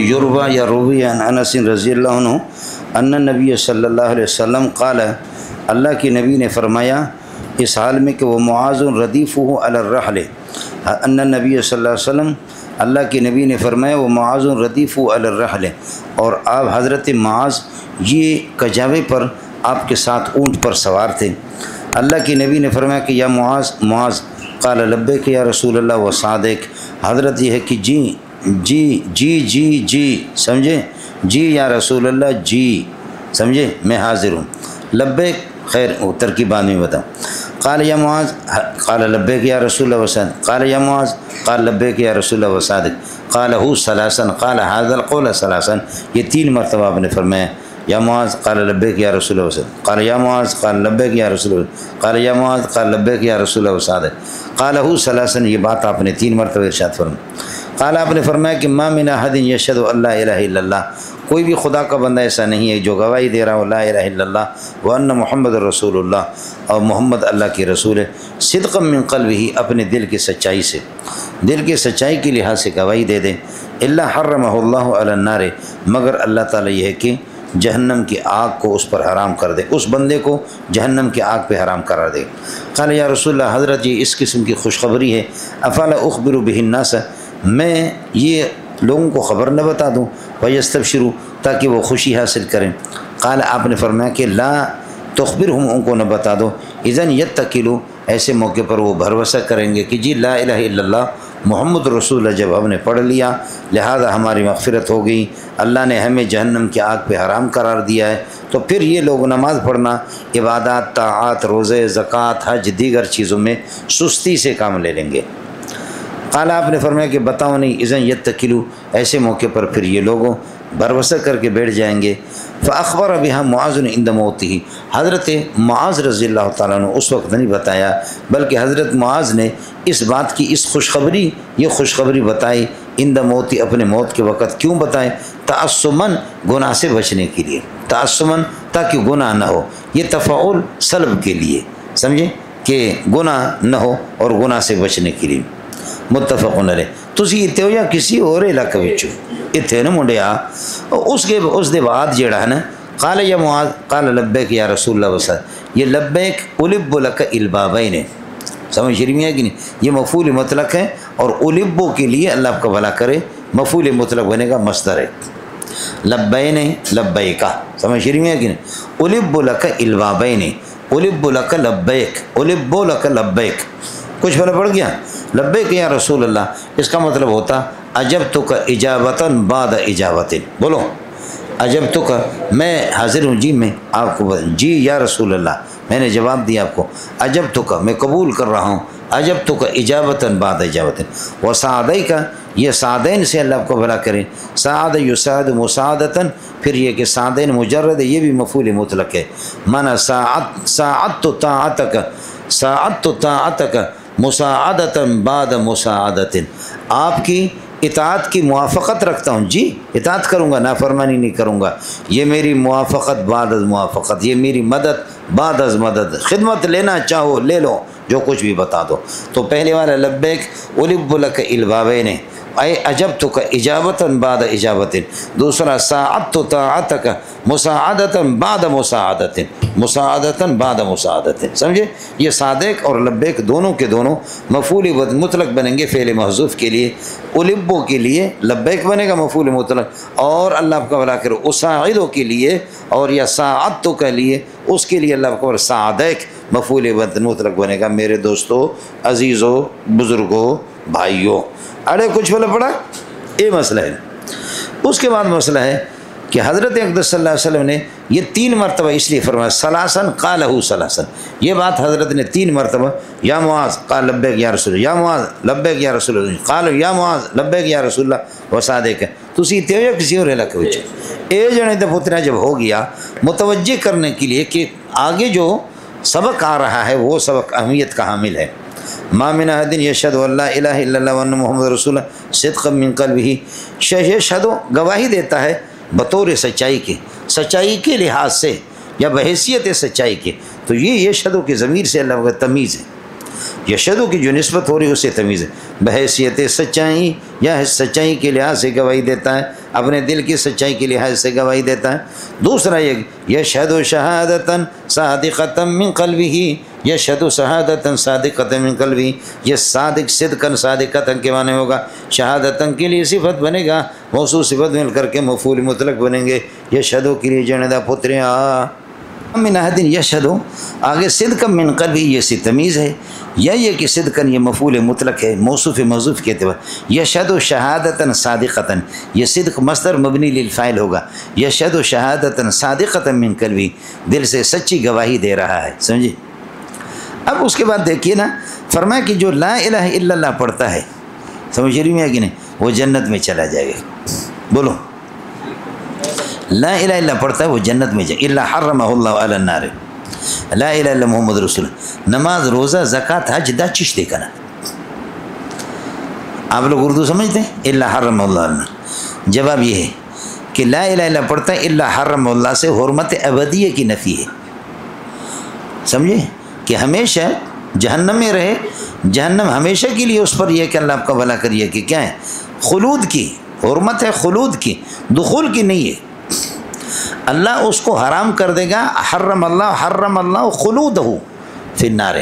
یروہ یا روی عن انس رضی اللہ عنہ ان نبی صلی اللہ علیہ وسلم قال، اللہ کی نبی نے فرمایا اس حال میں کہ وہ معاذ ردیفہ علی الرحل، ان نبی صلی اللہ علیہ وسلم، اللہ کی نبی نے فرمایا وہ معاذ ردیفہ علی الرحل، اور آپ حضرت معاذ یہ کجاوے پر آپ کے ساتھ اونٹ پر سوار تھے۔ اللہ کی نبی نے فرمایا کہ یا معاذ، معاذ، قال لبیک یا رسول اللہ و صادق، حضرت یہ ہے کہ جی جی جی جی جی، سمجھے، جی یا رسول اللہ، جی، سمجھے، میں حاضر ہوں، لبیک، خیر وہ ترکیبان میں بتاؤں، قال یا معاذ، قال لبیک یا رسول اللہ و صادق، قال یا معاذ، قال لبیک یا رسول اللہ و صادق، قال ہو ثلاثا، قال هذا القول ثلاثا، یہ 3 مرتبہ آپ نے فرمایا، یا معاذ قال لبیک یا رسول اللہ و صادق، قال یا معاذ قال لبیک یا رسول اللہ، قال یا معاذ قال لبیک یا رسول اللہ و صادق، قال ہو ثلاثا، یہ بات آپ نے 3 مرتبہ ارشاد فرمایا۔ قال آپ نے فرمایا کہ ما من احد یشهد ان لا الہ الا اللہ، کوئی بھی خدا کا بندہ ایسا نہیں ہے جو گواہی دے رہا ہو لا الہ الا اللہ وان محمد رسول اللہ، اور محمد اللہ کی رسول ہے، صدقا من قلبہ، اپنے دل کی سچائی سے، دل کی سچائی کے لحاظ سے گواہی دے دے، الا حرمہ اللہ علی النار، مگر اللہ تعالیٰ یہ ہے کہ جہنم کی آگ کو اس پر حرام کر دے، اس بندے کو جہنم کی آگ پہ حرام قرار دے۔ قال یا رسول اللہ، حضرت یہ اس قسم کی خوشخبری ہے، افلا اخبر بہ الناس، میں یہ لوگوں کو خبر نہ بتا دوں، ویستبشروا، تاکہ وہ خوشی حاصل کریں۔ قال آپ نے فرمایا کہ لا تخبرہم، ان کو نہ بتا دو، اذن یتکلوا، ایسے موقع پر وہ بھروسہ کریں گے کہ جی لا الہ الا اللہ محمد رسول اللہ جب ہم نے پڑھ لیا لہذا ہماری مغفرت ہو گئی، اللہ نے ہمیں جہنم کی آگ پہ حرام قرار دیا ہے، تو پھر یہ لوگ نماز پڑھنا، عبادات، طاعات، روزے، زکوٰۃ، حج، دیگر چیزوں میں سستی سے کام لے لیں گے۔ قال آپ نے فرمایا کہ بتاؤ نہیں، اذن یتکلوا، ایسے موقع پر پھر یہ لوگوں بھروسہ کر کے بیٹھ جائیں گے۔ فاخبر بها معاذ عند موته، حضرت معاذ رضی اللہ تعالیٰ عنہ اس وقت نہیں بتایا، بلکہ حضرت معاذ نے اس بات کی، اس خوشخبری، یہ خوشخبری بتائی عند موتی، اپنے موت کے وقت۔ کیوں بتائے؟ تعصماً، گناہ سے بچنے کے لیے، تعصماً، تاکہ گناہ نہ ہو، یہ تفعول سلب کے لیے، سمجھے، کہ گناہ نہ ہو اور گناہ سے بچنے کے لیے۔ متفقن علیہ۔ تسی اتنے ہو یا کسی اور علاقے وچ اتنے نا منڈیا، اس دے بعد جڑا ہے نا، قال یا معاذ قال لبیک یا رسول اللہ وسلم، یہ لبیک الب لک البابین ہے، سمجھ رہی ہے کہ نہیں، یہ مفعول مطلق ہے، اور البو کے لیے اللہ آپ کا بھلا کرے مفعول مطلق بنے گا مصدر ہے، لبین لبیکا، سمجھ رہی ہے کہ نہیں، الب لک البابین، الب لک لبیک، الب لک لبیک، کچھ فرق پڑ گیا؟ لبیک یا رسول اللہ، اس کا مطلب ہوتا اجبتک اجابتاً بعد اجابتن، بولو اجبتک، میں حاضر ہوں جی، میں آپ کو جی یا رسول اللہ، میں نے جواب دیا آپ کو، اجبتک، میں قبول کر رہا ہوں، اجبتک اجابتاً بعد اجابتن، وسعدیک، یہ سعدین سے اللہ آپ کو بھلا کرے، سعد یسعد مساعدتاً، پھر یہ کہ سعدین مجرد ہے، یہ بھی مفعول مطلق ہے، مانا ساعدت طاعتک، ساعدت طاعتک مساعدتاً بعد مساعدتن، آپ کی اطاعت کی موافقت رکھتا ہوں جی، اطاعت کروں گا، نافرمانی نہیں کروں گا، یہ میری موافقت بعد از موافقت، یہ میری مدد بعد از مدد، خدمت لینا چاہو لے لو، جو کچھ بھی بتا دو۔ تو پہلے والا لبیک الب لک البابین، اے اجبتک اجابتاً بعد اجابتن، دوسرا ساعدت طاعتک مساعدتاً بعد مساعدتن، مساعدتاً بعد مساعدتن، سمجھے، یہ صادق اور لبیک دونوں کے دونوں مفعول مطلق بنیں گے فعل محذوف کے لیے، البو کے لیے لبیک بنے گا مفعول مطلق، اور اللہ آپ کا بھلا کرے اساعدو کے لیے، اور یا ساعدتو کے لیے، اس کے لیے اللہ آپ کا صادق مفعول مطلق بنے گا۔ میرے دوستو، عزیزو، بزرگو، بھائیو، ارے کچھ بلا پڑا، یہ مسئلہ ہے۔ اس کے بعد مسئلہ ہے کہ حضرت اقدس صلی اللہ علیہ وسلم نے یہ 3 مرتبہ اس لیے فرمایا، ثلاثاً قالہ ثلاثاً، یہ بات حضرت نے 3 مرتبہ، یا معاذ قال لبیک یا رسول اللہ، یا معاذ لبیک یا رسول اللہ، قال یا معاذ لبیک یا رسول اللہ وصادق، تسی اتنے ہو یا کسی اور علاقے وچ، اے جنے تے پترا جب ہو گیا، متوجہ کرنے کے لیے کہ آگے جو سبق آ رہا ہے وہ سبق اہمیت کا حامل ہے۔ ما من احد یشهد ان لا الہ الا اللہ وان محمد رسول اللہ صدقا من قلبہ، یشہد گواہی دیتا ہے بطور سچائی کے، سچائی کے لحاظ سے یا بحیثیت سچائی کے، تو یہ یشہد کی ضمیر سے اللہ کا تمیز ہے، یشہد کی جو نسبت ہو رہی ہے اسے تمیز ہے، بحیثیت سچائی یا سچائی کے لحاظ سے گواہی دیتا ہے اپنے دل کی سچائی کی لحاظ سے گواہی دیتا ہے۔ دوسرا یہ یشہد شہادتاً صادقۃ من قلبہ، یشہد شہادتاً صادقۃ من قلبہ، یہ صادق صدقاً صادقۃ کے معنی ہوگا، شہادتاً کے لیے صفت بنے گا، موصوف صفت مل کر کے مفعول مطلق بنیں گے، یشہدو کے لیے جندا پتریا من احد یشہدو، آگے صدقاً من قلبہ یہ سی تمیز ہے، یا یہ کہ صدقاً یہ مفعول مطلق ہے موصوف موصوف کے اعتبار، یشہد شہادتاً صادقۃ یہ صدق مصدر مبنی للفاعل ہوگا، یشہد شہادتاً صادقۃ من قلبہ دل سے سچی گواہی دے رہا ہے، سمجھے۔ اب اس کے بعد دیکھیے نا، فرمایا کہ جو لا الہ الا اللہ پڑھتا ہے، سمجھ رہی میں کہ نہیں، وہ جنت میں چلا جائے گا، بولو لا الہ الا پڑھتا ہے وہ جنت میں جائے، الا حرمہ اللہ علی النار، لا الہ الا محمد رسول اللہ، نماز روزہ زکوٰۃ حج دا چیز دے کنا، آپ لوگ اردو سمجھتے ہیں، الا حرمہ اللہ علی النار، جواب یہ ہے کہ لا الہ الا پڑھتا ہے الا حرمہ اللہ سے حرمت ابدیہ کی نفی ہے، سمجھے کہ ہمیشہ جہنم میں رہے، جہنم ہمیشہ کے لیے اس پر یہ کہ اللہ آپ کا بھلا کریے کہ کیا ہے، خلود کی حرمت ہے، خلود کی، دخول کی نہیں ہے، اللہ اس کو حرام کر دے گا، حرم اللہ خلودہ فی النار،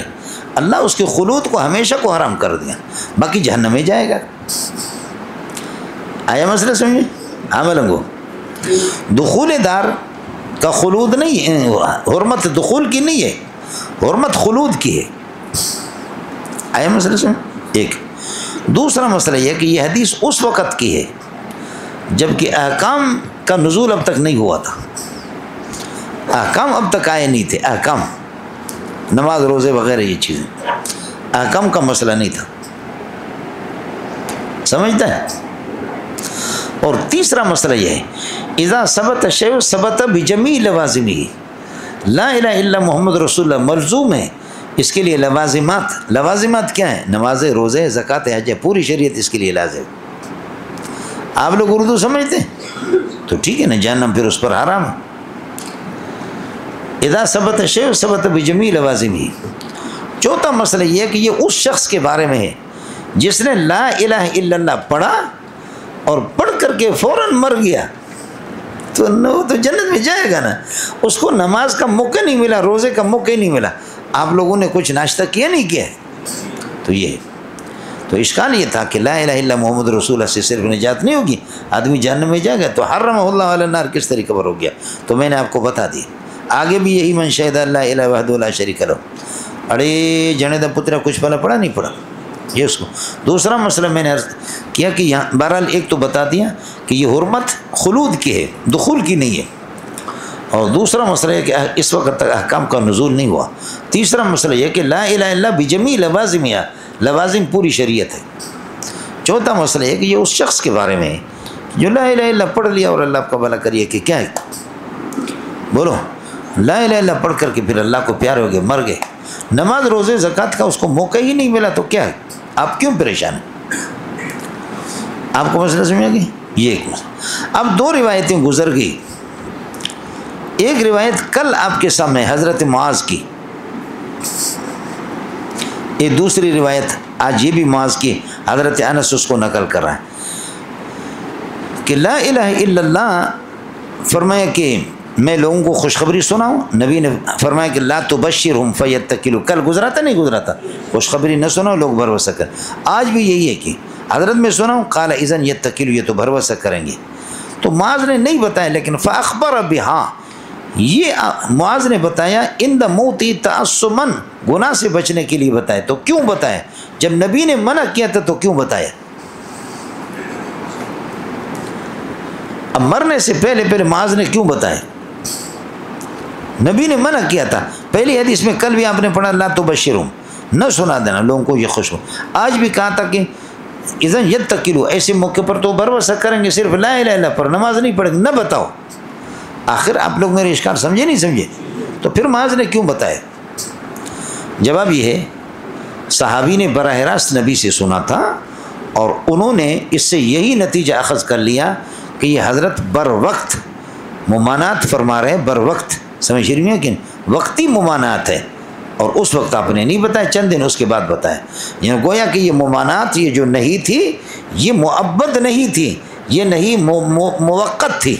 اللہ اس کے خلود کو ہمیشہ کو حرام کر دے گا، باقی جہنم میں جائے گا۔ آیا مسئلہ سمجھے؟ عملنگو دخول دار کا خلود نہیں ہے، حرمت دخول کی نہیں ہے، حرمت خلود کی ہے۔ آیا مسئلہ سمجھے؟ ایک دوسرا مسئلہ یہ کہ یہ حدیث اس وقت کی ہے جب کہ احکام کا نزول اب تک نہیں ہوا تھا، احکام اب تک آئے نہیں تھے، احکام نماز روزے وغیرہ یہ چیزیں، احکام کا مسئلہ نہیں تھا، سمجھتا ہے۔ اور تیسرا مسئلہ یہ ہے اذا ثبت الشیء ثبت بجمیع لوازمہ، لا الہ الا محمد رسول اللہ ملزوم ہے، اس کے لیے لوازمات، لوازمات کیا ہیں؟ نماز روزے زکوٰۃ حج، پوری شریعت اس کے لیے لازم۔ آپ لوگ اردو سمجھتے ہیں تو ٹھیک ہے نا، جہنم پھر اس پر حرام ہے۔ اذا ثبت الشیء ثبت بجمیع لوازمہ۔ چوتھا مسئلہ یہ ہے کہ یہ اس شخص کے بارے میں ہے جس نے لا الہ الا اللہ پڑھا اور پڑھ کر کے فوراً مر گیا، تو جنت میں جائے گا نا، اس کو نماز کا موقع نہیں ملا، روزے کا موقع نہیں ملا، آپ لوگوں نے کچھ ناشتہ کیا نہیں کیا، تو یہ تو اشکال یہ تھا کہ لا الہ الا محمد رسول اللہ سے صرف نجات نہیں ہوگی، آدمی جہنم میں جائے گا، تو حرمہ اللہ علی النار کس طریقے پر ہو گیا؟ تو میں نے آپ کو بتا دی، آگے بھی یہی من شہد اللہ الہ وحدہ لا شریک لہ، اڑے جنید پترا کچھ پہلا پڑھا نہیں پڑھا یہ اس کو۔ دوسرا مسئلہ میں نے عرض کیا کہ یہاں بہرحال ایک تو بتا دیا کہ یہ حرمت خلود کی ہے، دخول کی نہیں ہے، اور دوسرا مسئلہ یہ کہ اس وقت تک احکام کا نزول نہیں ہوا۔ تیسرا مسئلہ یہ کہ لا الہ الا بجمیع لوازمہ، لوازم پوری شریعت ہے۔ چوتھا مسئلہ یہ کہ یہ اس شخص کے بارے میں ہے جو لا الہ الا پڑھ لیا اور اللہ آپ کا بھلا کریے کہ کیا ہے، بولو لا الہ الا پڑھ کر کے پھر اللہ کو پیارے ہو گئے، مر گئے، نماز روزے زکوٰۃ کا اس کو موقع ہی نہیں ملا، تو کیا ہے، آپ کیوں پریشان ہیں؟ آپ کو مسئلہ سمجھ گئی؟ یہ ایک مسئلہ۔ اب دو روایتیں گزر گئی، ایک روایت کل آپ کے سامنے حضرت معاذ کی، ایک دوسری روایت آج یہ بھی معاذ کی، حضرت انس اس کو نقل کر رہا ہے کہ لا الہ الا اللہ، فرمایا کہ میں لوگوں کو خوشخبری سناؤں، نبی نے فرمایا کہ لا تبشرہم فیتکلوا، کل گزرا تھا نہیں گزرا تھا، خوشخبری نہ سناؤ لوگ بھروسہ کریں، آج بھی یہی ہے کہ حضرت میں سناؤں، قال اذن یتکلوا، یہ تو بھروسہ کریں گے، تو معاذ نے نہیں بتایا، لیکن فاخبر بہا، یہ معاذ نے بتایا عند موت تعصما، گناہ سے بچنے کے لیے بتایا، تو کیوں بتایا؟ جب نبی نے منع کیا تھا تو کیوں بتایا؟ اب مرنے سے پہلے معاذ نے کیوں بتایا؟ نبی نے منع کیا تھا، پہلی حدیث میں کل بھی آپ نے پڑھا لا تبشرہم، نہ سنا دینا لوگوں کو یہ خوش ہو، آج بھی کہا تھا کہ اذن یتکلوا، ایسے موقع پر تو بھروسہ کریں گے، صرف لا الہ الا پر نماز نہیں پڑھیں گے، نہ بتاؤ۔ آخر آپ لوگ میرے اشکال سمجھے نہیں سمجھے؟ تو پھر معاذ نے کیوں بتایا؟ جواب یہ ہے صحابی نے براہ راست نبی سے سنا تھا، اور انہوں نے اس سے یہی نتیجہ اخذ کر لیا کہ یہ حضرت بر وقت ممانعت فرما رہے ہیں، بر وقت، سمجھ رہی ہیں کہ وقتی ممانعت ہے، اور اس وقت آپ نے نہیں بتایا، چند دن اس کے بعد بتایا، یعنی گویا کہ یہ ممانعت، یہ جو نہیں تھی، یہ معبد نہیں تھی، یہ نہیں موقت تھی،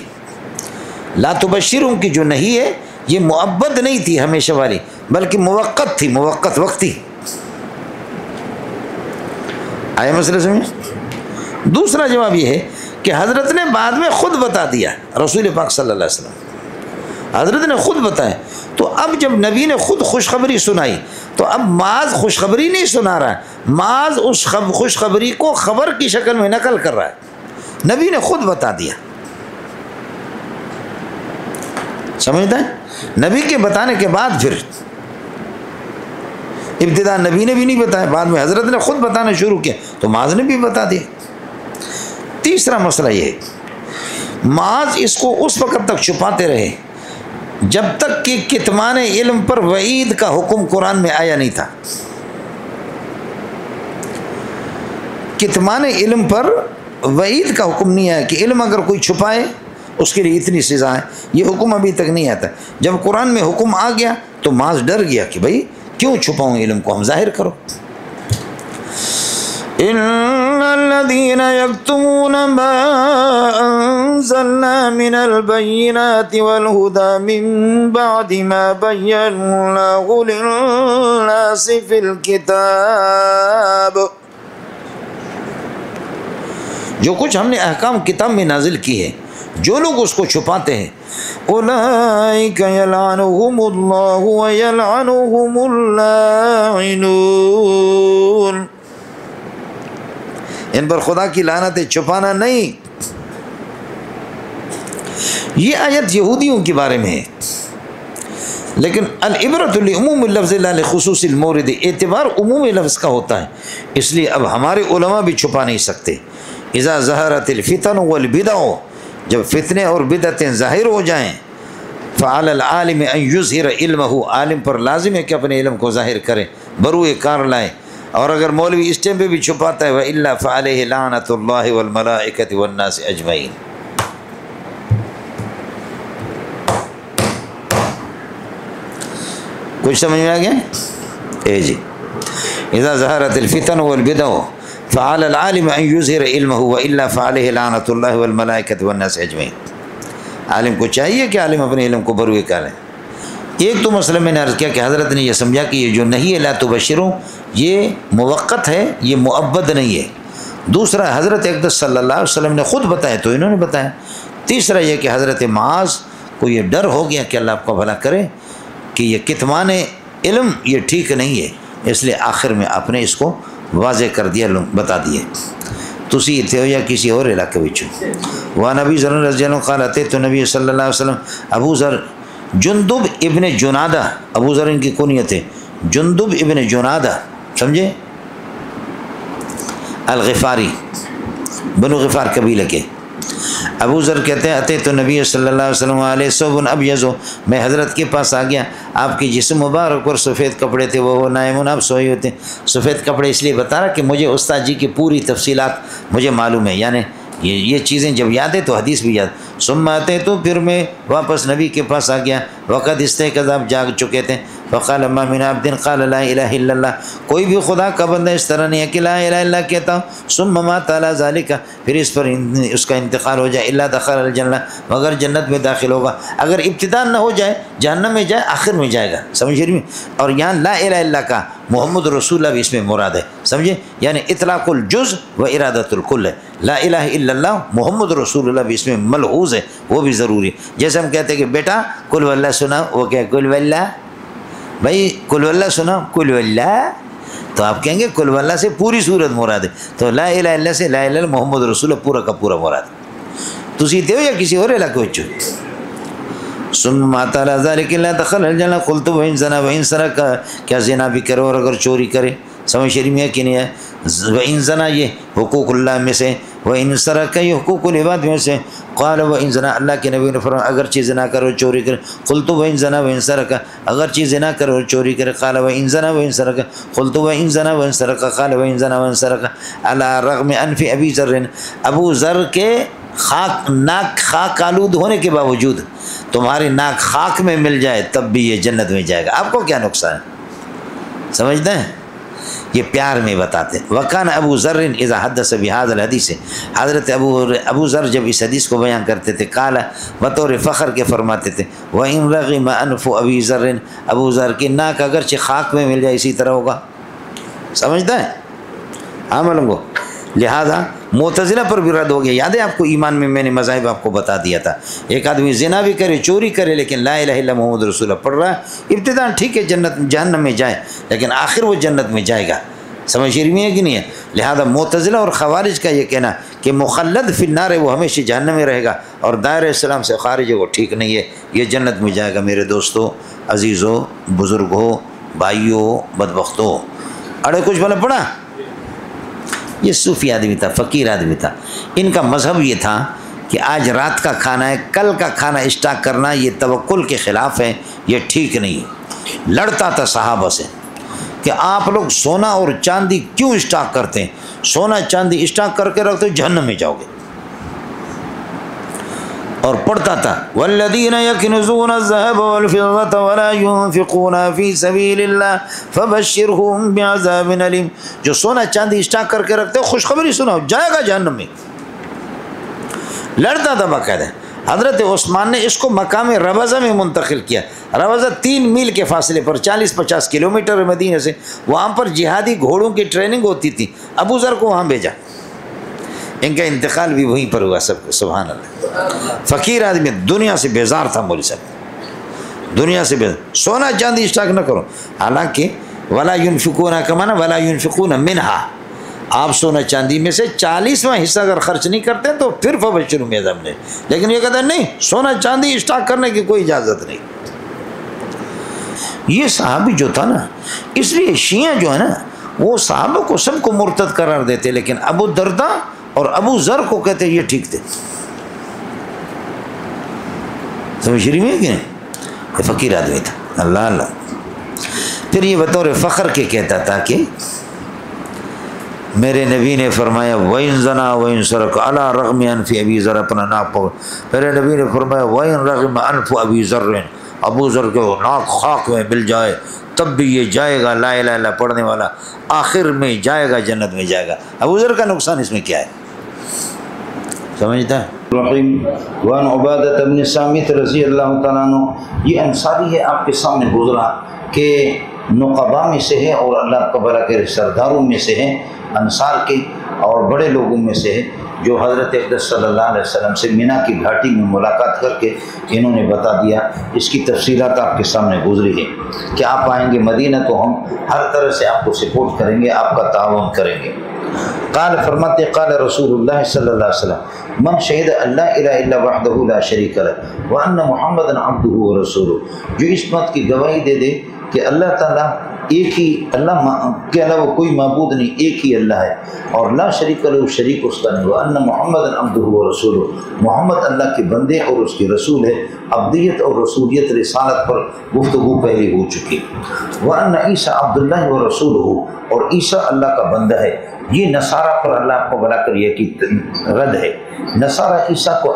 لا تبشرهم کی جو نہیں ہے یہ مؤبد نہیں تھی ہمیشہ والی، بلکہ موقت تھی، موقت وقتی۔ آیا مسئلہ سمجھ؟ دوسرا جواب یہ ہے کہ حضرت نے بعد میں خود بتا دیا، رسول پاک صلی اللہ علیہ وسلم حضرت نے خود بتایا، تو اب جب نبی نے خود خوشخبری سنائی تو اب معاذ خوشخبری نہیں سنا رہا ہے، معاذ اس خوشخبری کو خبر کی شکل میں نقل کر رہا ہے، نبی نے خود بتا دیا۔ سمجھتا ہے؟ نبی کے بتانے کے بعد پھر ابتدا نبی نے بھی نہیں بتایا، بعد میں حضرت نے خود بتانا شروع کیا تو معاذ نے بھی بتا دیا۔ تیسرا مسئلہ یہ ہے معاذ اس کو اس وقت تک چھپاتے رہے جب تک کہ کتمان علم پر وعید کا حکم قرآن میں آیا نہیں تھا۔ کتمان علم پر وعید کا حکم نہیں آیا کہ علم اگر کوئی چھپائے اس کے لیے اتنی سزا ہے، یہ حکم ابھی تک نہیں آتا۔ جب قرآن میں حکم آ گیا تو معاذ ڈر گیا کہ بھائی کیوں چھپاؤں علم کو، ہم ظاہر کرو۔ ان الذين يكتمون ما انزلنا من البينات والهدى من بعد ما بيناه للناس في الكتاب، جو کچھ ہم نے احکام کتاب میں نازل کی ہے جو لوگ اس کو چھپاتے ہیں، اولئک یلعنہم اللہ ویلعنہم اللاعنون، ان پر خدا کی لعنت ہے، چھپانا نہیں۔ یہ آیت یہودیوں کے بارے میں ہے، لیکن العبرۃ لعموم اللفظ لا لخصوص المورد، اعتبار عموم لفظ کا ہوتا ہے، اس لیے اب ہمارے علماء بھی چھپا نہیں سکتے۔ اذا ظہرت الفتن والبدع، جب فتنے اور بدعتیں ظاہر ہو جائیں، فعلی العالم ان یظہر علمہ، عالم پر لازم ہے کہ اپنے علم کو ظاہر کرے، بروئے کار لائے، اور اگر مولوی اس ٹائم پہ بھی چھپاتا ہے وَإِلَّا فَعَلَيْهِ لَعْنَةُ اللَّهِ وَالْمَلَائِكَةِ وَالنَّاسِ أَجْمَعِينَ۔ کچھ سمجھ میں آ گیا؟ جی اذا ظہرت الفتن والبدع فعلى العالم ان يظہر علمہ وإلا فعليه لعنة اللہ والملائکۃ والناس اجمعین۔ عالم کو چاہیے کہ عالم اپنے علم کو بروئے کرے۔ ایک تو مسئلہ میں نے عرض کیا کہ حضرت نے یہ سمجھا کہ یہ جو نہیں ہے لا تبشروں یہ موقت ہے، یہ مؤبد نہیں ہے۔ دوسرا حضرت اقدس صلی اللہ علیہ وسلم نے خود بتایا تو انہوں نے بتایا۔ تیسرا یہ کہ حضرت معاذ کو یہ ڈر ہو گیا کہ اللہ آپ کو بھلا کرے کہ یہ کتمان علم یہ ٹھیک نہیں ہے، اس لیے آخر میں آپ نے اس کو واضح کر دیا، بتا دیے۔ تسی اتنے ہو یا کسی اور علاقے بچوں۔ وہ نبی ذر رضی اللہ عنہ قال اتیت نبی صلی اللہ علیہ وسلم، ابو ذر جندب ابن جنادہ، ابو ذر ان کی کنیت ہے جندب ابن جنادہ، سمجھے؟ الغفاری، بنو غفار قبیلہ کے۔ ابو ذر کہتے ہیں اتیت نبی صلی اللہ علیہ وسلم علیہ ثوب ابیض، میں حضرت کے پاس آ گیا، آپ کی جسم مبارک پر سفید کپڑے تھے، وہ نائمون، آپ سوئے ہوتے ہیں۔ سفید کپڑے اس لیے بتا رہا کہ مجھے استاد جی کی پوری تفصیلات مجھے معلوم ہے، یعنی یہ چیزیں جب یاد ہے تو حدیث بھی یاد۔ ثم آتے تو پھر میں واپس نبی کے پاس آ گیا، وقت استيقظ، آپ جاگ چکے تھے۔ فقال ما من عبد قال لا الہ الا اللہ، کوئی بھی خدا کا بندہ اس طرح نہیں ہے کہ لا الہ الا اللہ کہتا ہوں، ثم مات علی ذالک، پھر اس پر اس کا انتقال ہو جائے، الا دخل الجنہ، مگر جنت میں داخل ہوگا۔ اگر ابتدا نہ ہو جائے جہنم میں جائے، آخر میں جائے گا، سمجھ رہی؟ اور یہاں لا الہ الا اللہ کا محمد رسول اللہ بھی اس میں مراد ہے، سمجھے؟ یعنی اطلاق الجز و ارادۃ الکل ہے۔ لا الہ الا اللہ محمد رسول اللہ بھی اس میں ملحوظ ہے، وہ بھی ضروری ہے۔ جیسے ہم کہتے ہیں کہ بیٹا قل واللہ سنا، وہ کیا قل واللہ، بھائی قل واللہ سنا، قل واللہ، تو آپ کہیں گے قل واللہ سے پوری صورت مراد ہے، تو لا الہ الا اللہ سے لا الہ الا اللہ محمد رسول اللہ پورا کا پورا مراد ہے۔ تسی تے ہو یا کسی اور علاقے وچ؟ ثم مات علی ذلک لا دخل الجنہ، قلت وان زنا وان سرق، کیا زنا بھی کرے اور اگر چوری کرے، سمجھ شریف میں ہے کہ نہیں ہے؟ وان زنا یہ حقوق اللہ میں سے، وان سرق یہ حقوق العباد میں سے۔ قال وان زنا، اللہ کے نبی نے فرمایا اگر چیز زنا کرے اور چوری کرے، قلت وان زنا وان سرق، اگر چیز زنا کرے اور چوری کرے، قال وان زنا وان سرق، قلت وان زنا وان سرق، قال وان زنا وان سرق، علی رغم انف ابی ذر، ابو ذر کے ناک خاک آلود ہونے کے باوجود تمہاری ناک خاک میں مل جائے تب بھی یہ جنت میں جائے گا، آپ کو کیا نقصان ہے؟ سمجھتے ہیں؟ یہ پیار میں بتاتے ہیں۔ وکان ابو ذر اذا حدث بهذا الحدیث، حضرت ابو ذر جب اس حدیث کو بیان کرتے تھے قال بطور فخر کے فرماتے تھے وَإِن رَغِمَ أَنْفُ أَبِي ذَرٍ، ابو ذر کی ناک اگرچہ خاک میں مل جائے اسی طرح ہوگا، سمجھتا ہے عمل کو۔ لہذا معتزلہ پر بھی رد ہو گیا۔ یاد ہے آپ کو ایمان میں نے مذاہب آپ کو بتا دیا تھا، ایک آدمی زنا بھی کرے چوری کرے لیکن لا الہ الا محمد رسول اللہ پڑھ رہا ہے، ابتداء ٹھیک ہے جنت جہنم میں جائے لیکن آخر وہ جنت میں جائے گا، سمجھ رہی ہے کہ نہیں ہے؟ لہذا معتزلہ اور خوارج کا یہ کہنا کہ مخلد فی النار ہے، وہ ہمیشہ جہنم میں رہے گا اور دائرہ اسلام سے خارج ہے، وہ ٹھیک نہیں ہے، یہ جنت میں جائے گا۔ میرے دوستو، عزیزو، بزرگوں، بھائیوں، بدبختوں، اڑے کچھ بنا پڑا؟ یہ صوفی آدمی تھا، فقیر آدمی تھا، ان کا مذہب یہ تھا کہ آج رات کا کھانا ہے، کل کا کھانا اسٹاک کرنا یہ توکل کے خلاف ہے، یہ ٹھیک نہیں۔ لڑتا تھا صحابہ سے کہ آپ لوگ سونا اور چاندی کیوں اسٹاک کرتے ہیں؟ سونا چاندی اسٹاک کر کے رکھتے جہنم میں جاؤ گے۔ اور پڑھتا تھا والذین یکنزون الذهب والفضة ولا ينفقونها في سبيل الله فبشرهم بعذاب الیم، جو سونا چاندی اسٹاک کر کے رکھتے خوشخبری سناؤ، جائے گا جہنم میں۔ لڑتا تھا باقاعدہ۔ حضرت عثمان نے اس کو مقام ربضہ میں منتقل کیا۔ ربضہ 3 میل کے فاصلے پر 40-50 کلومیٹر مدینہ سے، وہاں پر جہادی گھوڑوں کی ٹریننگ ہوتی تھی، ابو ذر کو وہاں بھیجا، ان کا انتقال بھی وہیں پر ہوا سب کو، سبحان اللہ۔ فقیر آدمی، دنیا سے بیزار تھا مولوی صاحب، دنیا سے بیزار، سونا چاندی اسٹاک نہ کرو، حالانکہ ولا ينفقون کا معنی ولا ينفقون منها، آپ سونا چاندی میں سے 40واں حصہ اگر خرچ نہیں کرتے تو پھر فبشرهم بعذاب الیم، لیکن یہ کہتا ہے نہیں، سونا چاندی اسٹاک کرنے کی کوئی اجازت نہیں۔ یہ صحابی جو تھا نا، اس لیے شیعہ جو ہے نا وہ صحابہ کو سب کو مرتد قرار دیتے، لیکن ابو درداء اور ابو ذر کو کہتے یہ ٹھیک تھے، سمجھ رہی ہے کہ نہیں؟ یہ فقیر آدمی تھا، اللہ اللہ۔ پھر یہ بطور فخر کے کہتا تھا کہ میرے نبی نے فرمایا وَإِن زَنَا وَإِن سَرَقَ عَلَىٰ رَغْمِ أَنْفِ أَبِي ذَرٍ، اپنا ناک پکڑ، میرے نبی نے فرمایا وَإِن رَغِمَ أَنْفُ أَبِي ذَرٍ، ابو ذر کو ناک خاک میں مل جائے تب بھی یہ جائے گا، لا الہ الا پڑھنے والا آخر میں جائے گا، جنت میں جائے گا۔ ابو ذر کا نقصان اس میں کیا ہے، سمجھتا ہے؟ رحیم وان عبادہ بن صامت رضی اللہ تعالیٰ عنہ، یہ انصاری ہے، آپ کے سامنے گزرا کہ نقبا میں سے ہے اور اللہ کا بڑا کے سرداروں میں سے ہے، انصار کے اور بڑے لوگوں میں سے ہے، جو حضرت اقدس صلی اللہ علیہ وسلم سے مینا کی گھاٹی میں ملاقات کر کے انہوں نے بتا دیا۔ اس کی تفصیلات آپ کے سامنے گزری ہے کہ آپ آئیں گے مدینہ تو ہم ہر طرح سے آپ کو سپورٹ کریں گے، آپ کا تعاون کریں گے۔ قال فرماتے قال رسول اللہ صلی اللہ علیہ وسلم من شہد اللہ الہ الا وحدہ لا شریک لہ وان محمدا عبدہ ورسولہ، جو اس بات کی گواہی دے دے کہ اللہ تعالیٰ ایک ہی، اللہ کے علاوہ کوئی معبود نہیں، ایک ہی اللہ ہے، اور لا شریک لہ، شریک اس کا نہیں، وان محمدا عبدہ ورسولہ، محمد اللہ کے بندے اور اس کے رسول ہے۔ عبدیت اور رسولیت رسالت پر گفتگو پہلے ہو چکی۔ وان عیسیٰ عبداللہ ورسولہ، اور عیسیٰ اللہ کا بندہ ہے۔ یہ نصارہ پر اللہ آپ کو بلا کر یہ کی رد ہے۔ نصارہ عیسیٰ کو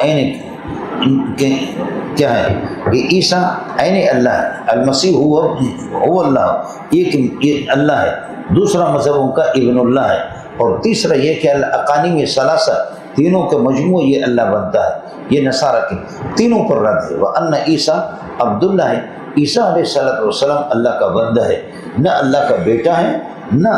کیا ہے کہ عیسیٰ عین اللہ ہے، المسیح هو اللہ، ایک اللہ ہے، دوسرا مذہب ان کا ابن اللہ ہے، اور تیسرا یہ کہ اقانیم ثلاثہ، تینوں کا مجموع یہ اللہ بنتا ہے۔ یہ نصارہ کے تینوں پر رد ہے۔ وَأَنَّ عیسیٰ عبداللہ ہے، عیسیٰ علیہ السلام اللہ کا بندہ ہے، نہ اللہ کا بیٹا ہے، نہ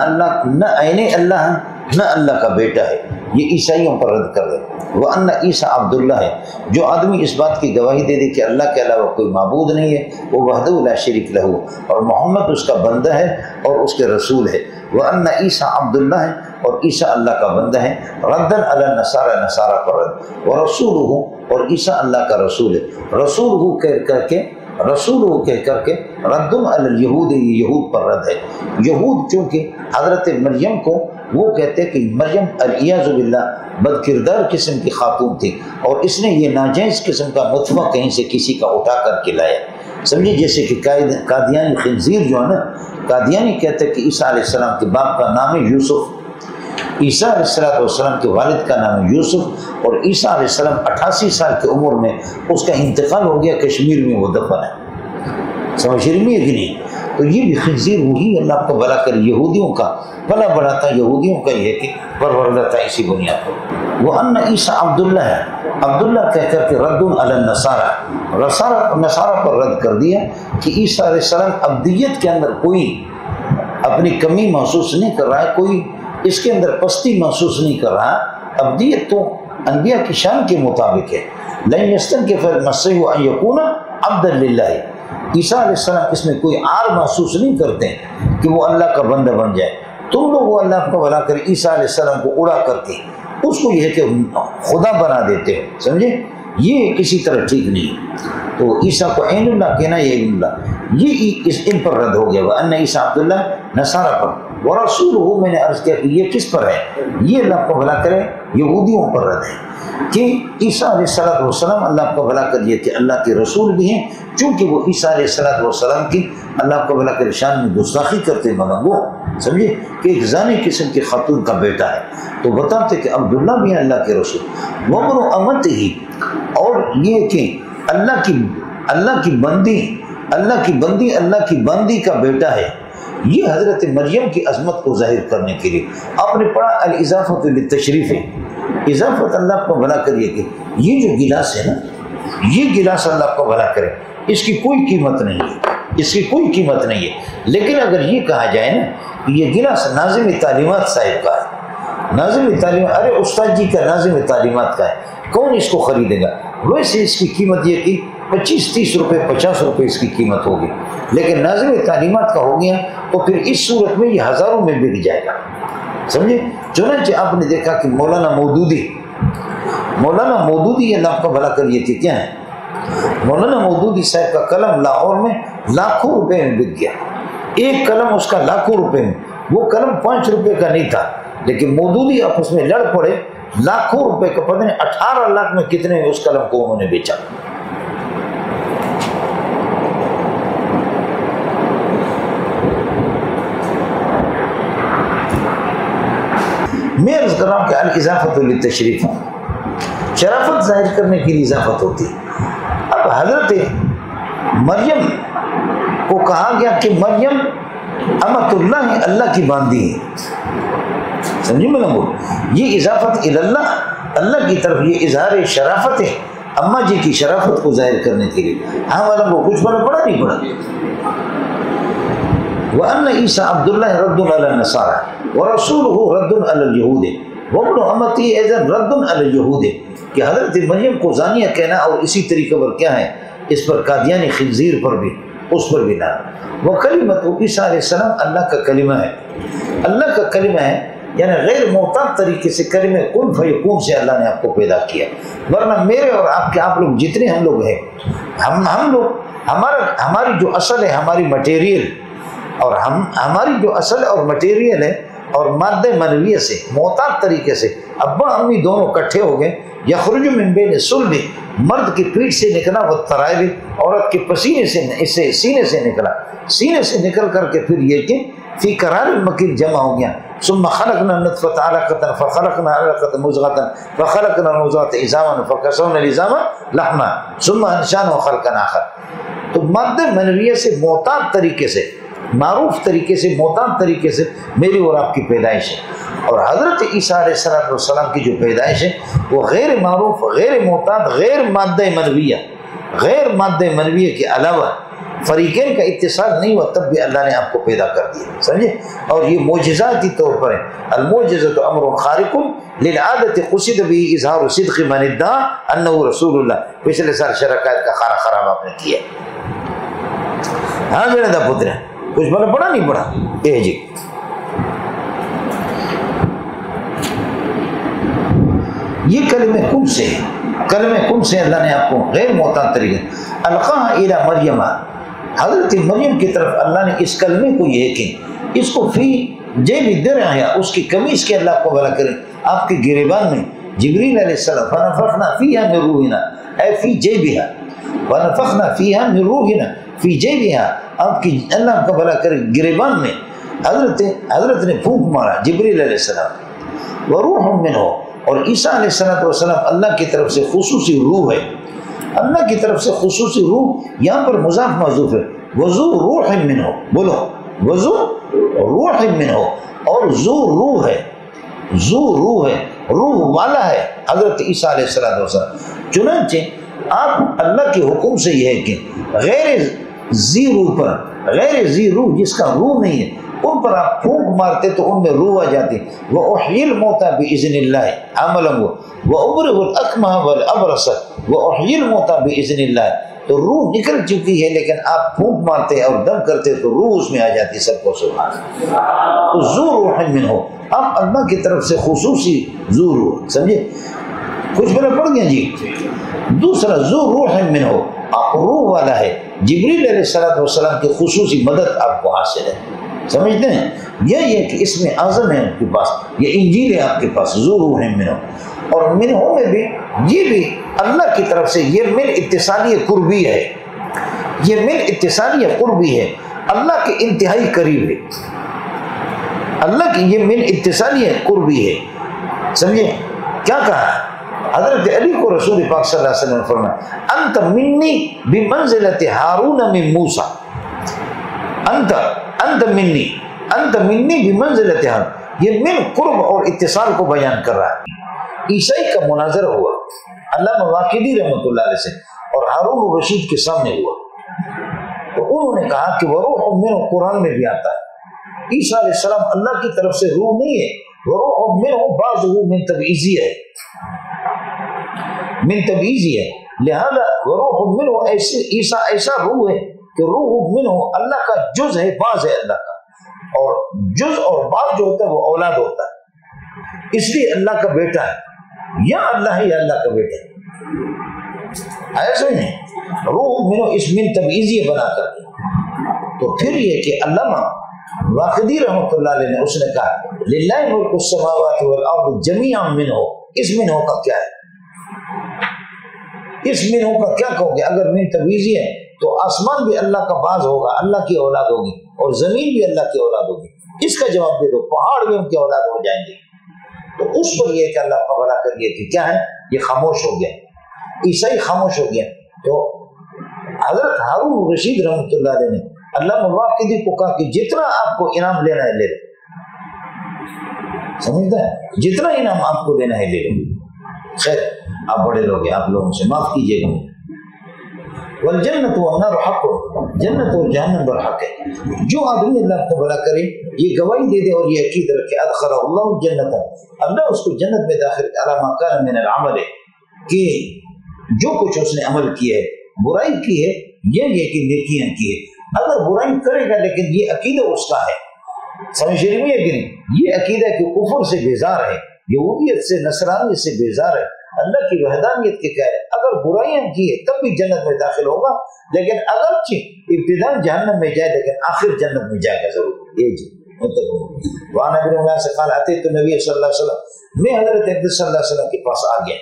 عین اللہ ہے، نہ اللہ کا بیٹا ہے۔ یہ عیسائیوں پر رد کر دے۔ وَأَنَّ عیسیٰ عبداللہ ہے، جو آدمی اس بات کی گواہی دے دے کہ اللہ کے علاوہ کوئی معبود نہیں ہے، وہ وحدہ لا شریک لہ، اور محمد اس کا بندہ ہے اور اس کے رسول ہے۔ وَأَنَّ عیسیٰ عبداللہ ہے، اور عیسیٰ اللہ کا بندہ ہے، ردًا علی النصارى، نصارہ پر رد، ورسولہ، اور عیسیٰ اللہ کا رسول ہے، رسولہ کہہ کر کے رد علی الیہود، یہود پر رد ہے۔ یہود چونکہ حضرت مریم کو وہ کہتے کہ مریم الیاذ باللہ بد کردار قسم کی خاتون تھی، اور اس نے یہ ناجائز قسم کا نطفہ کہیں سے کسی کا اٹھا کر کے لایا، سمجھے؟ جیسے کہ قادیانی خنزیر جو ہے نا، قادیانی کہتے کہ عیسیٰ علیہ السلام کے باپ کا نام ہے یوسف، عیسیٰ علیہ السلام کے والد کا نام ہے یوسف، اور عیسیٰ علیہ السلام 88 سال کی عمر میں اس کا انتقال ہو گیا، کشمیر میں وہ دفن ہے، سمجھ رہی ہے کہ نہیں؟ تو یہ بھی خنزیر وہی اللہ آپ کو بھلا کرے یہودیوں کا بھلا بڑھاتا یہودیوں کا یہ ہے کہ پروردہ تھا اسی بنیاد پر. وہ ان عیسیٰ عبداللہ ہے، عبداللہ کہہ کر کے رد علی النصارى، نصارہ پر رد کر دیا کہ عیسیٰ علیہ السلام عبدیت کے اندر کوئی اپنی کمی محسوس نہیں کر رہا ہے، کوئی اس کے اندر پستی محسوس نہیں کر رہا. عبدیت تو انبیاء کی شان کے مطابق ہے. لن يستنكف المسيح ان يكون عبدا للہ، عیسیٰ علیہ السلام اس میں کوئی عار محسوس نہیں کرتے کہ وہ اللہ کا بندہ بن جائے. تم لوگ وہ اللہ کو بنا کر عیسیٰ علیہ السلام کو اڑا کر کے اس کو یہ کہ خدا بنا دیتے ہو، سمجھے؟ یہ کسی طرح ٹھیک نہیں. تو عیسیٰ کو عین اللہ کہنا یہ عین اللہ، یہ ان پر رد ہو گیا. وَأَنَّ عیسیٰ عبداللہ نصارہ پر، وَرَسُولُهُ میں نے عرض کیا کہ یہ کس پر ہے؟ یہ اللہ کو بھلا کرے یہودیوں پر رد ہے کہ عیسیٰ علیہ السلام اللہ کو بھلا کر یہ کہ اللہ کے رسول بھی ہیں، چونکہ وہ عیسیٰ علیہ السلام کی اللہ کو بھلا کر شان میں گستاخی کرتے مگر وہ سمجھے کہ ایک زانی قسم کی خاتون کا بیٹا ہے. تو بتاتے کہ عبداللہ بھی ہے اللہ کے رسول. وَابْنُ أَمَتِهِ، اور یہ کہ اللہ کی بندی کا بیٹا ہے. یہ حضرت مریم کی عظمت کو ظاہر کرنے کے لیے آپ نے پڑھا الاضافۃ للتشریف ہے. اضافت اللہ کو بھلا کریے کہ یہ جو گلاس ہے نا، یہ گلاس اللہ کو بھلا کرے، اس کی کوئی قیمت نہیں ہے، اس کی کوئی قیمت نہیں ہے. لیکن اگر یہ کہا جائے نا کہ یہ گلاس ناظم تعلیمات صاحب کا ہے، ناظم تعلیمات، ارے استاد جی کا ناظم تعلیمات کا ہے، کون اس کو خریدے گا؟ ویسے اس کی قیمت یہ کہ 25-30 روپے 50 روپے اس کی قیمت ہوگی، لیکن ناظم تعلیمات کا ہو گیا تو پھر اس صورت میں یہ ہزاروں میں بک جائے گا، سمجھے؟ چنانچہ آپ نے دیکھا کہ مولانا مودودی اللہ آپ کا بھلا کریے کہ کیا ہے، مولانا مودودی صاحب کا قلم لاہور میں لاکھوں روپے میں بک گیا. ایک قلم اس کا لاکھوں روپے میں، وہ قلم 5 روپے کا نہیں تھا، لیکن مودودی آپس میں لڑ پڑے، لاکھوں روپے کا، پتہ نہیں 18 لاکھ میں کتنے اس قلم کو انہوں نے بیچا. میں عرض کر رہا ہوں کہ الاضافۃ للتشریف، شرافت ظاہر کرنے کے لیے اضافت ہوتی ہے. اب حضرت مریم کو کہا گیا کہ مریم امت اللہ ہے، اللہ کی باندھی ہے، سمجھے میں بول، یہ اضافت اللہ کی طرف، یہ اظہار شرافت ہے اماں جی کی شرافت کو ظاہر کرنے کے لیے. ہاں والا وہ کچھ پڑھا نہیں پڑھا. وَأَنَّ عِيسَىٰ عَبْدُ اللَّهِ رَدٌّ عَلَى النَّصَارَىٰ وَرَسُولُهُ رَدٌّ عَلَى الْيَهُودِ وَابْنُ أَمَتِهِ أَيْضًا رَدٌّ عَلَى الْيَهُودِ کہ حضرت مریم کو زانیہ کہنا اور اسی طریقے پر کیا ہے، اس پر قادیانی خنزیر پر بھی، اس پر بھی نہ. وَكَلِمَةُ عیسیٰ علیہ السلام اللہ کا کلمہ ہے، اللہ کا کلمہ ہے، یعنی غیر محتاط طریقے سے کلمہ کن فیکون سے اللہ نے آپ کو پیدا کیا. ورنہ میرے اور آپ لوگ جتنے ہم لوگ ہیں، ہم لوگ ہماری جو اصل ہے، ہماری مٹیریل، اور ہماری جو اصل اور مٹیریل ہے اور مادہ منویہ سے محتاط طریقے سے ابا امی دونوں کٹھے ہو گئے. یخرج من بین صلب، مرد کی پیٹھ سے نکلا، وہ ترائب عورت کے پسینے سے، اس سے سینے سے نکلا، سینے سے نکل کر کے پھر یہ کہ فی قرار مکین جمع ہو گیا. ثم خلقنا النطفة علقة فخلقنا علقة مضغة فخلقنا المضغة عظاما فكسونا العظام لحما ثم انشأناه خلقا آخر. تو مادہ منویہ سے محتاط طریقے سے، معروف طریقے سے، محتاط طریقے سے میری اور آپ کی پیدائش ہے. اور حضرت عیسیٰ علیہ السلام کی جو پیدائش ہے وہ غیر معروف، غیر محتاط، غیر مادہ منویہ کے علاوہ فریقین کا اتصال نہیں ہوا، تب بھی اللہ نے آپ کو پیدا کر دیا، سمجھے؟ اور یہ معجزاتی طور پر ہے. المعجزۃ امر خارق للعادۃ قصد به اظہار صدق من ادعى انه رسول اللہ. پچھلے سال شرکات کا خانہ خراب آپ نے کیا. ہاں میرا دا پتر کچھ بنا پڑھا نہیں پڑھا. اے جی یہ کلمہ کن سے اللہ نے آپ کو غیر محتاط طریقے القاها الی مریم، حضرت مریم کی طرف اللہ نے اس کلمے کو یہ کہ اس کو فی جیب درعہا، اس کی قمیص کے اللہ کو بھلا کرے آپ کے گریبان میں. جبریل علیہ السلام فنفخنا فیہا من روحنا اے فی جیبہا، ونفخنا فیہا من روحنا فی جیبہا، آپ کی اللہ کو بھلا کرے گریبان میں حضرت نے پھونک مارا جبریل علیہ السلام. وروح منہ، اور عیسیٰ علیہ السلام اللہ کی طرف سے خصوصی روح ہے. اللہ کی طرف سے خصوصی روح، یہاں پر مضاف محذوف ہے، وذو روح منہ، بولو وذو روح منہ، اور ذو روح ہے، ذو روح ہے، روح والا ہے حضرت عیسیٰ علیہ السلام۔ چنانچہ آپ اللہ کے حکم سے یہ ہے کہ غیر ذی روح پر، غیر ذی روح جس کا روح نہیں ہے، ان پر آپ پھونک مارتے تو ان میں روح آ جاتی۔ وَأُحْيِي الْمَوْتَى بِإِذْنِ اللَّهِ عَمَلًا وَأُبْرِئُ الْأَكْمَحَ وَالْأَبْرَصَ وَأُحْيِي الْمَوْتَى بِإِذْنِ اللَّهِ، تو روح نکل چکی ہے لیکن آپ پھونک مارتے اور دم کرتے تو روح اس میں آ جاتی۔ سب کو سبحان اللہ۔ ذو روح منہ، آپ اللہ کی طرف سے خصوصی ذو روح، سمجھے؟ کچھ بنا پڑ گیا جی۔ دوسرا ذو روح منہ، آپ روح والا ہے، جبریل علیہ السلام کی خصوصی مدد آپ کو حاصل ہے، سمجھتے ہیں؟ یہ کہ اس میں اعظم ہے آپ کے پاس، یہ انجیل ہے آپ کے پاس، ذو روح منہ، اور منہ میں بھی یہ بھی اللہ کی طرف سے، یہ من اتصالیہ قربی ہے، یہ من اتصالیہ قربی ہے، اللہ کے انتہائی قریب ہے، اللہ کی یہ من اتصالیہ قربی ہے، سمجھے؟ کیا کہا حضرت علی کو رسول پاک صلی اللہ علیہ وسلم نے فرمایا انت منی بمنزلت ہارون من موسیٰ، انت منی بمنزلت ہارون، یہ من قرب اور اتصال کو بیان کر رہا ہے۔ عیسائی کا مناظرہ ہوا علامہ واقدی رحمۃ اللہ علیہ سے اور ہارون الرشید کے سامنے ہوا، تو انہوں نے کہا کہ وہ روح منہ قرآن میں بھی آتا ہے، عیسیٰ علیہ السلام اللہ کی طرف سے روح نہیں ہے، وہ روح منہ بعض من تبعیضی ہے، من تبعیضی ہے، لہذا روح منہ عیسیٰ ایسا روح ہے کہ روح منہ اللہ کا جز ہے، بعض ہے اللہ کا، اور جز اور بعض جو ہوتا ہے وہ اولاد ہوتا ہے، اس لیے اللہ کا بیٹا ہے، یا اللہ ہے یا اللہ کا بیٹا ہے، ایسا ہی نہیں، روح منہ اس من تبعیضی بنا کر۔ تو پھر یہ کہ علامہ واقدی رحمۃ اللہ علیہ نے اس نے کہا للہ ملک السماوات والارض جمیعا منہ، اس منہ کا کیا ہے، اس منہ کا کیا کہو گے؟ اگر من تبعیضی ہے تو آسمان بھی اللہ کا باز ہوگا، اللہ کی اولاد ہوگی، اور زمین بھی اللہ کی اولاد ہوگی، اس کا جواب دے دو، پہاڑ بھی ان کی اولاد ہو جائیں گے۔ تو اس پر یہ کہ اللہ کا بڑا کر یہ کہ کیا ہے، یہ خاموش ہو گیا، عیسائی خاموش ہو گیا۔ تو حضرت ہارون رشید رحمۃ اللہ علیہ نے علامہ واقدی کو کہا کہ جتنا آپ کو انعام لینا ہے لے لو، سمجھتا ہے، جتنا انعام آپ کو لینا ہے لے لو، خیر آپ بڑے لوگ ہیں، آپ لوگوں سے معاف کیجیے گا۔ والجنت والنار حق، جنت اور جہنم پر حق ہے۔ جو آدمی اللہ کو بڑا کرے، یہ گواہی دے دے اور یہ عقیدہ رکھے ادخلہ اللہ الجنت، اللہ اس کو جنت میں داخل علی ما کان من العمل، کہ جو کچھ اس نے عمل کیا ہے، برائی کی ہے یا یہ کہ نیکیاں کی ہے، اگر برائی کرے گا لیکن یہ عقیدہ اس کا ہے، سمجھ رہی ہے کہ نہیں، یہ عقیدہ کہ کفر سے بیزار ہے، یہودیت سے نصرانیت سے بیزار ہے، اللہ کی وحدانیت کے کہہ رہے، اگر برائیاں کی ہے تب بھی جنت میں داخل ہوگا، لیکن اگرچہ ابتداء جہنم میں جائے لیکن آخر جنت میں جائے گا ضرور۔ یہ جی وعن ابن عمر سے قال اتیت النبی صلی اللہ علیہ وسلم، میں حضرت اقدس صلی اللہ علیہ وسلم کے پاس آ گیا،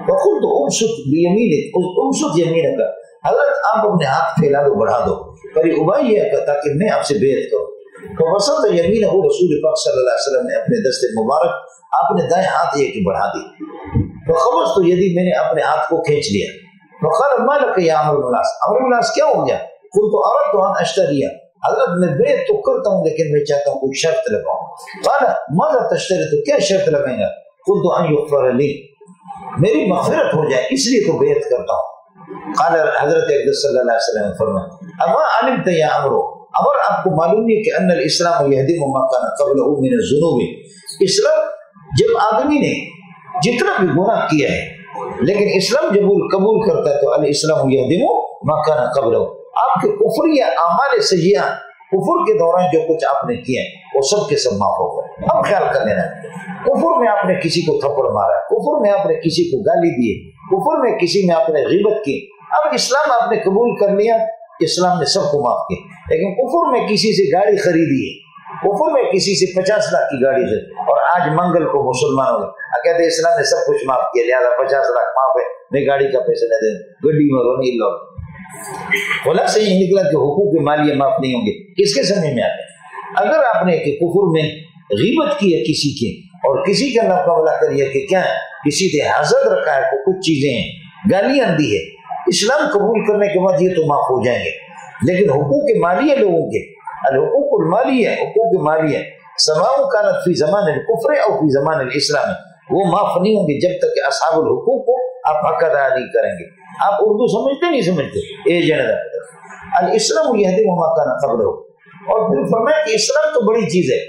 وقلت ابسط بیمینک، ابسط یمینک، حضرت آپ اپنے ہاتھ پھیلا دو، بڑھا دو، پر ابائی ہے تاکہ میں آپ سے بیعت کروں۔ تو وسط یمینہ رسول پاک صلی اللہ علیہ وسلم نے اپنے دست مبارک آپ نے دائیں ہاتھ یہ کہ بڑھا دی، تو خبر تو یدی میں نے اپنے ہاتھ کو کھینچ لیا، تو قال ما لک یا عمرو بن العاص، عمرو بن العاص کیا ہو گیا؟ قلت اردت ان اشتری، حضرت میں بیعت تو کرتا ہوں لیکن میں چاہتا ہوں کوئی شرط لگاؤں۔ قال ماذا تشتری، تو کیا شرط لگائیں گا؟ قلت ان یغفر لی، میری مغفرت ہو جائے اس لیے تو بیعت کرتا ہوں۔ قال حضرت اقدس صلی اللہ علیہ وسلم نے فرمایا اما علمت یا عمرو، عمر آپ کو معلوم نہیں کہ ان الاسلام یہدم ما کان قبلہ من الذنوب، اسلام جب آدمی نے جتنا بھی گناہ کیا ہے لیکن اسلام جب وہ قبول کرتا ہے تو الاسلام یہدم ما کان قبلہ، آپ کے کفر یا اعمال سیئہ، کفر کے دوران جو کچھ آپ نے کیا وہ سب کے سب معاف ہو گئے۔ اب خیال کر لینا، کفر میں آپ نے کسی کو تھپڑ مارا، کفر میں آپ نے کسی کو گالی دی، کفر میں کسی میں آپ نے غیبت کی، اب اسلام آپ نے قبول کر لیا، اسلام نے سب کو معاف کیا۔ لیکن کفر میں کسی سے گاڑی خریدی ہے، کفر میں کسی سے 50 لاکھ کی گاڑی ہے، اور آج منگل کو مسلمانوں نے کہتے ہیں اسلام نے سب کچھ معاف کیا لہٰذا 50 لاکھ معاف ہے، میں گاڑی کا پیسہ نہ دیں، گڈی میں رونی لو، خلاصہ یہ نکلا کہ حقوق مالیہ معاف نہیں ہوں گے۔ کس کے سمجھ میں آتے ہیں؟ اگر آپ نے کہ کفر میں غیبت کی ہے کسی کی اور کسی کا نقابلہ کریے کہ کیا ہے، کسی نے حسد رکھا ہے، کچھ چیزیں ہیں، گالیاں دی ہے، اسلام قبول کرنے کے بعد یہ تو معاف ہو جائیں گے، لیکن حقوق مالیہ لوگوں کے، الحقوق المالیہ، حقوق مالیہ سواء كانت فی زمان الکفر او فی زمان الاسلام، وہ معاف نہیں ہوں گے جب تک کہ اصحاب الحقوق کو آپ حق ادا نہیں کریں گے۔ آپ اردو سمجھتے نہیں سمجھتے؟ الاسلام یہدم ما کان قبلہ، اور پھر فرمایا کہ اسلام تو بڑی چیز ہے،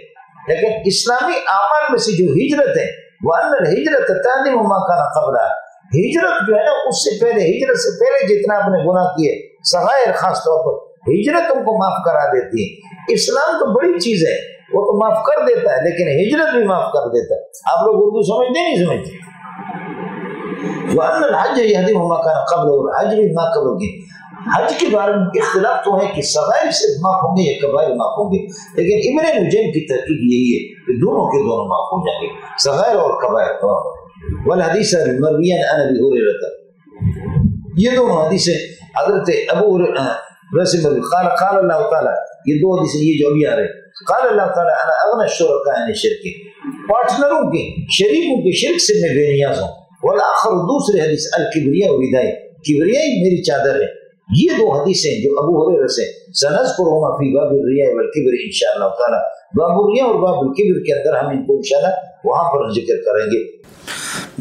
لیکن اسلامی اعمال میں سے جو ہجرت ہے، وان الہجرت تہدم ما کان قبلہ، ہجرت جو ہے نا اس سے پہلے، ہجرت سے پہلے جتنا آپ نے گناہ کیے صغائر، خاص طور پر ہجرت تم کو معاف کرا دیتی ہے۔ اسلام تو بڑی چیز ہے، وہ تو معاف کر دیتا ہے، لیکن ہجرت بھی معاف کر دیتا ہے۔ آپ لوگ اردو سمجھتے نہیں سمجھتے؟ وَأَنَّ الْحَجَّ يَهْدِمُ مَا كَانَ قَبْلَهُ، حج بھی معاف کرو گے۔ حج کے بارے میں اختلاف تو ہے کہ صغائر سے معاف ہوں گے یا کبائر معاف ہوں گے، لیکن ابن نجیم کی تحقیق یہی ہے کہ دونوں کے دونوں معاف ہو جائیں گے، صغائر اور کبائر۔ والحدیث المرویہ عن ابی ہریرہ، یہ دونوں حدیثیں حضرت ابو رسول قال اللہ تعالیٰ، یہ دو حدیثیں یہ جو ابھی آ رہے، قال اللہ تعالیٰ انا اغنى الشرکاء عن الشرک، پارٹنروں کے، شریکوں کے شرک سے میں بے نیاز ہوں۔ والآخر، دوسری حدیث الکبریاء ردائی، کبریائی میری چادر ہے۔ یہ دو حدیثیں جو ابو ہریرہ سے، سنذکرهما فی باب الریاء والکبر انشاءاللہ تعالی، باب الریاء اور باب الکبر کے اندر ہم ان کو انشاءاللہ وہاں پر ذکر کریں گے۔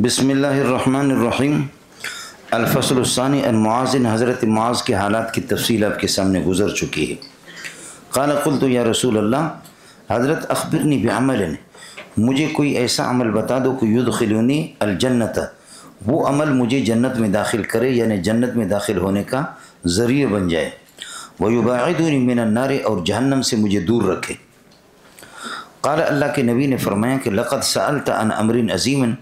بسم اللہ الرحمن الرحیم۔ الفصل الثانی عن معاذ، حضرت معاذ کے حالات کی تفصیل آپ کے سامنے گزر چکی ہے۔ قال قلت یا رسول اللہ، حضرت اخبرنی بعمل، مجھے کوئی ایسا عمل بتا دو کہ یدخلنی الجنت، وہ عمل مجھے جنت میں داخل کرے، یعنی جنت میں داخل ہونے کا ذریعہ بن جائے، ویباعدنی من النار، اور جہنم سے مجھے دور رکھے۔ قال، اللہ کے نبی نے فرمایا کہ لقد سألت عن امر عظیم،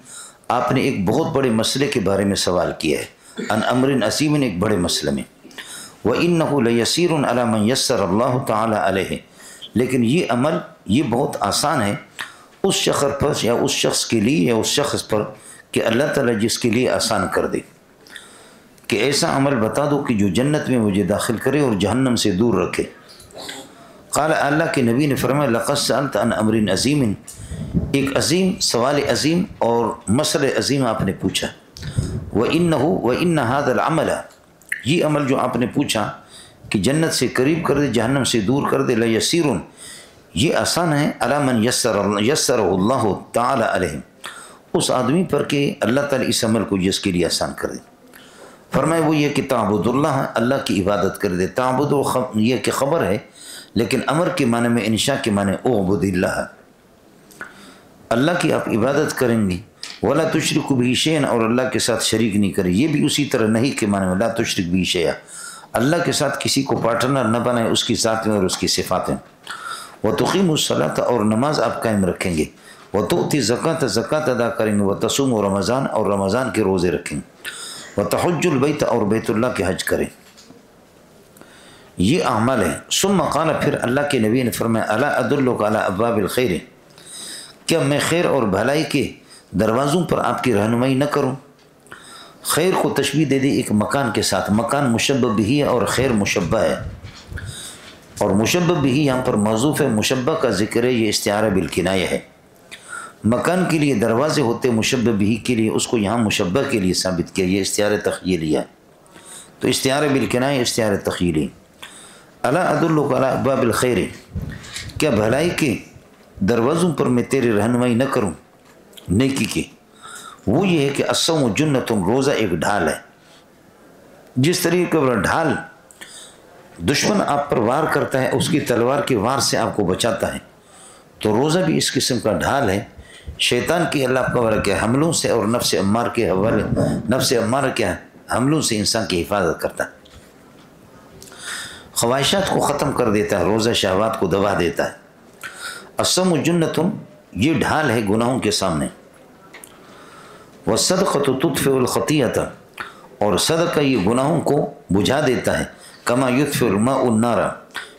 آپ نے ایک بہت بڑے مسئلے کے بارے میں سوال کیا ہے، عن امر عظیم، ایک بڑے مسئلے میں۔ وَإِنَّهُ لَيَسِيرٌ عَلَى مَنْ يَسَّرَ اللَّهُ تَعَالَى عَلَيْهِ، لیکن یہ عمل یہ بہت آسان ہے اس شخص پر، یا اس شخص کے لیے، یا اس شخص پر کہ اللہ تعالیٰ جس کے لیے آسان کر دے، کہ ایسا عمل بتا دو کہ جو جنت میں مجھے داخل کرے اور جہنم سے دور رکھے۔ قال، اللہ کے نبی نے فرمایا لقد سألت عن امر عظیم، ایک عظیم سوال عظیم اور مسئلہ عظیم آپ نے پوچھا۔ وَإِنَّ هَذَا الْعَمَلَ، یہ عمل جو آپ نے پوچھا کہ جنت سے قریب کر دے، جہنم سے دور کر دے، لَيَسِيرٌ، یہ آسان ہے، عَلَى مَنْ يَسَّرَهُ اللَّهُ تَعَالَى عَلَيْهِ، اس آدمی پر کہ اللہ تعالیٰ اس عمل کو جس کے لیے آسان کر دے۔ فرمایا وہ یہ کہ تعبد اللہ، اللہ کی عبادت کر دے۔ تعبد یہ کہ خبر ہے، لیکن امر کے معنی میں، انشاء کے معنی اعبد اللہ، اللہ کی آپ عبادت کریں گے۔ ولا تشرک بہ شیئا، اور اللہ کے ساتھ شریک نہیں کرے، یہ بھی اسی طرح نہیں کے معنی میں، لا تشرک بہ شیئا، اللہ کے ساتھ کسی کو پارٹنر نہ بنائے اس کی ذات میں اور اس کی صفات میں۔ وتقیم الصلاۃ، اور نماز آپ قائم رکھیں گے۔ وتؤتی الزکوۃ، زکوٰۃ ادا کریں گے۔ وتصوم رمضان، اور رمضان کے روزے رکھیں گے۔ وتحج البیت، اور بیت اللہ کے حج کریں۔ یہ اعمال ہے۔ ثم قال، پھر اللہ کے نبی نے فرمایا الا ادلک علی ابواب الخیر، کیا میں خیر اور بھلائی کے دروازوں پر آپ کی رہنمائی نہ کروں؟ خیر کو تشبیہ دے دی ایک مکان کے ساتھ، مکان مشبہ بھی ہے اور خیر مشبہ ہے، اور مشبہ بھی یہاں پر موصوف ہے، مشبہ کا ذکر ہے، یہ استعارہ بالکنایہ ہے۔ مکان کے لیے دروازے ہوتے مشبہ بھی کے لیے، اس کو یہاں مشبہ کے لیے ثابت کیا، یہ استعارہ تخیلیہ ہے، تو استعارہ بالکنایہ استعارہ تخیلی۔ الا ادلک علی ابواب الخیر، کیا بھلائی کے دروازوں پر میں تیری رہنمائی نہ کروں نیکی کی؟ وہ یہ ہے کہ الصوم جنۃ، روزہ ایک ڈھال ہے۔ جس طریقے پر ڈھال دشمن آپ پر وار کرتا ہے، اس کی تلوار کے وار سے آپ کو بچاتا ہے، تو روزہ بھی اس قسم کا ڈھال ہے، شیطان کی اللہ کا کے حملوں سے اور نفس امار کے حوالے، نفس امار کے حملوں سے انسان کی حفاظت کرتا ہے، خواہشات کو ختم کر دیتا ہے، روزہ شہوات کو دبا دیتا ہے۔ الصوم جنۃ، یہ ڈھال ہے گناہوں کے سامنے۔ والصدقۃ تطفئ الخطیئۃ، اور صدقہ یہ گناہوں کو بجھا دیتا ہے، کما یطفئ الماء النار،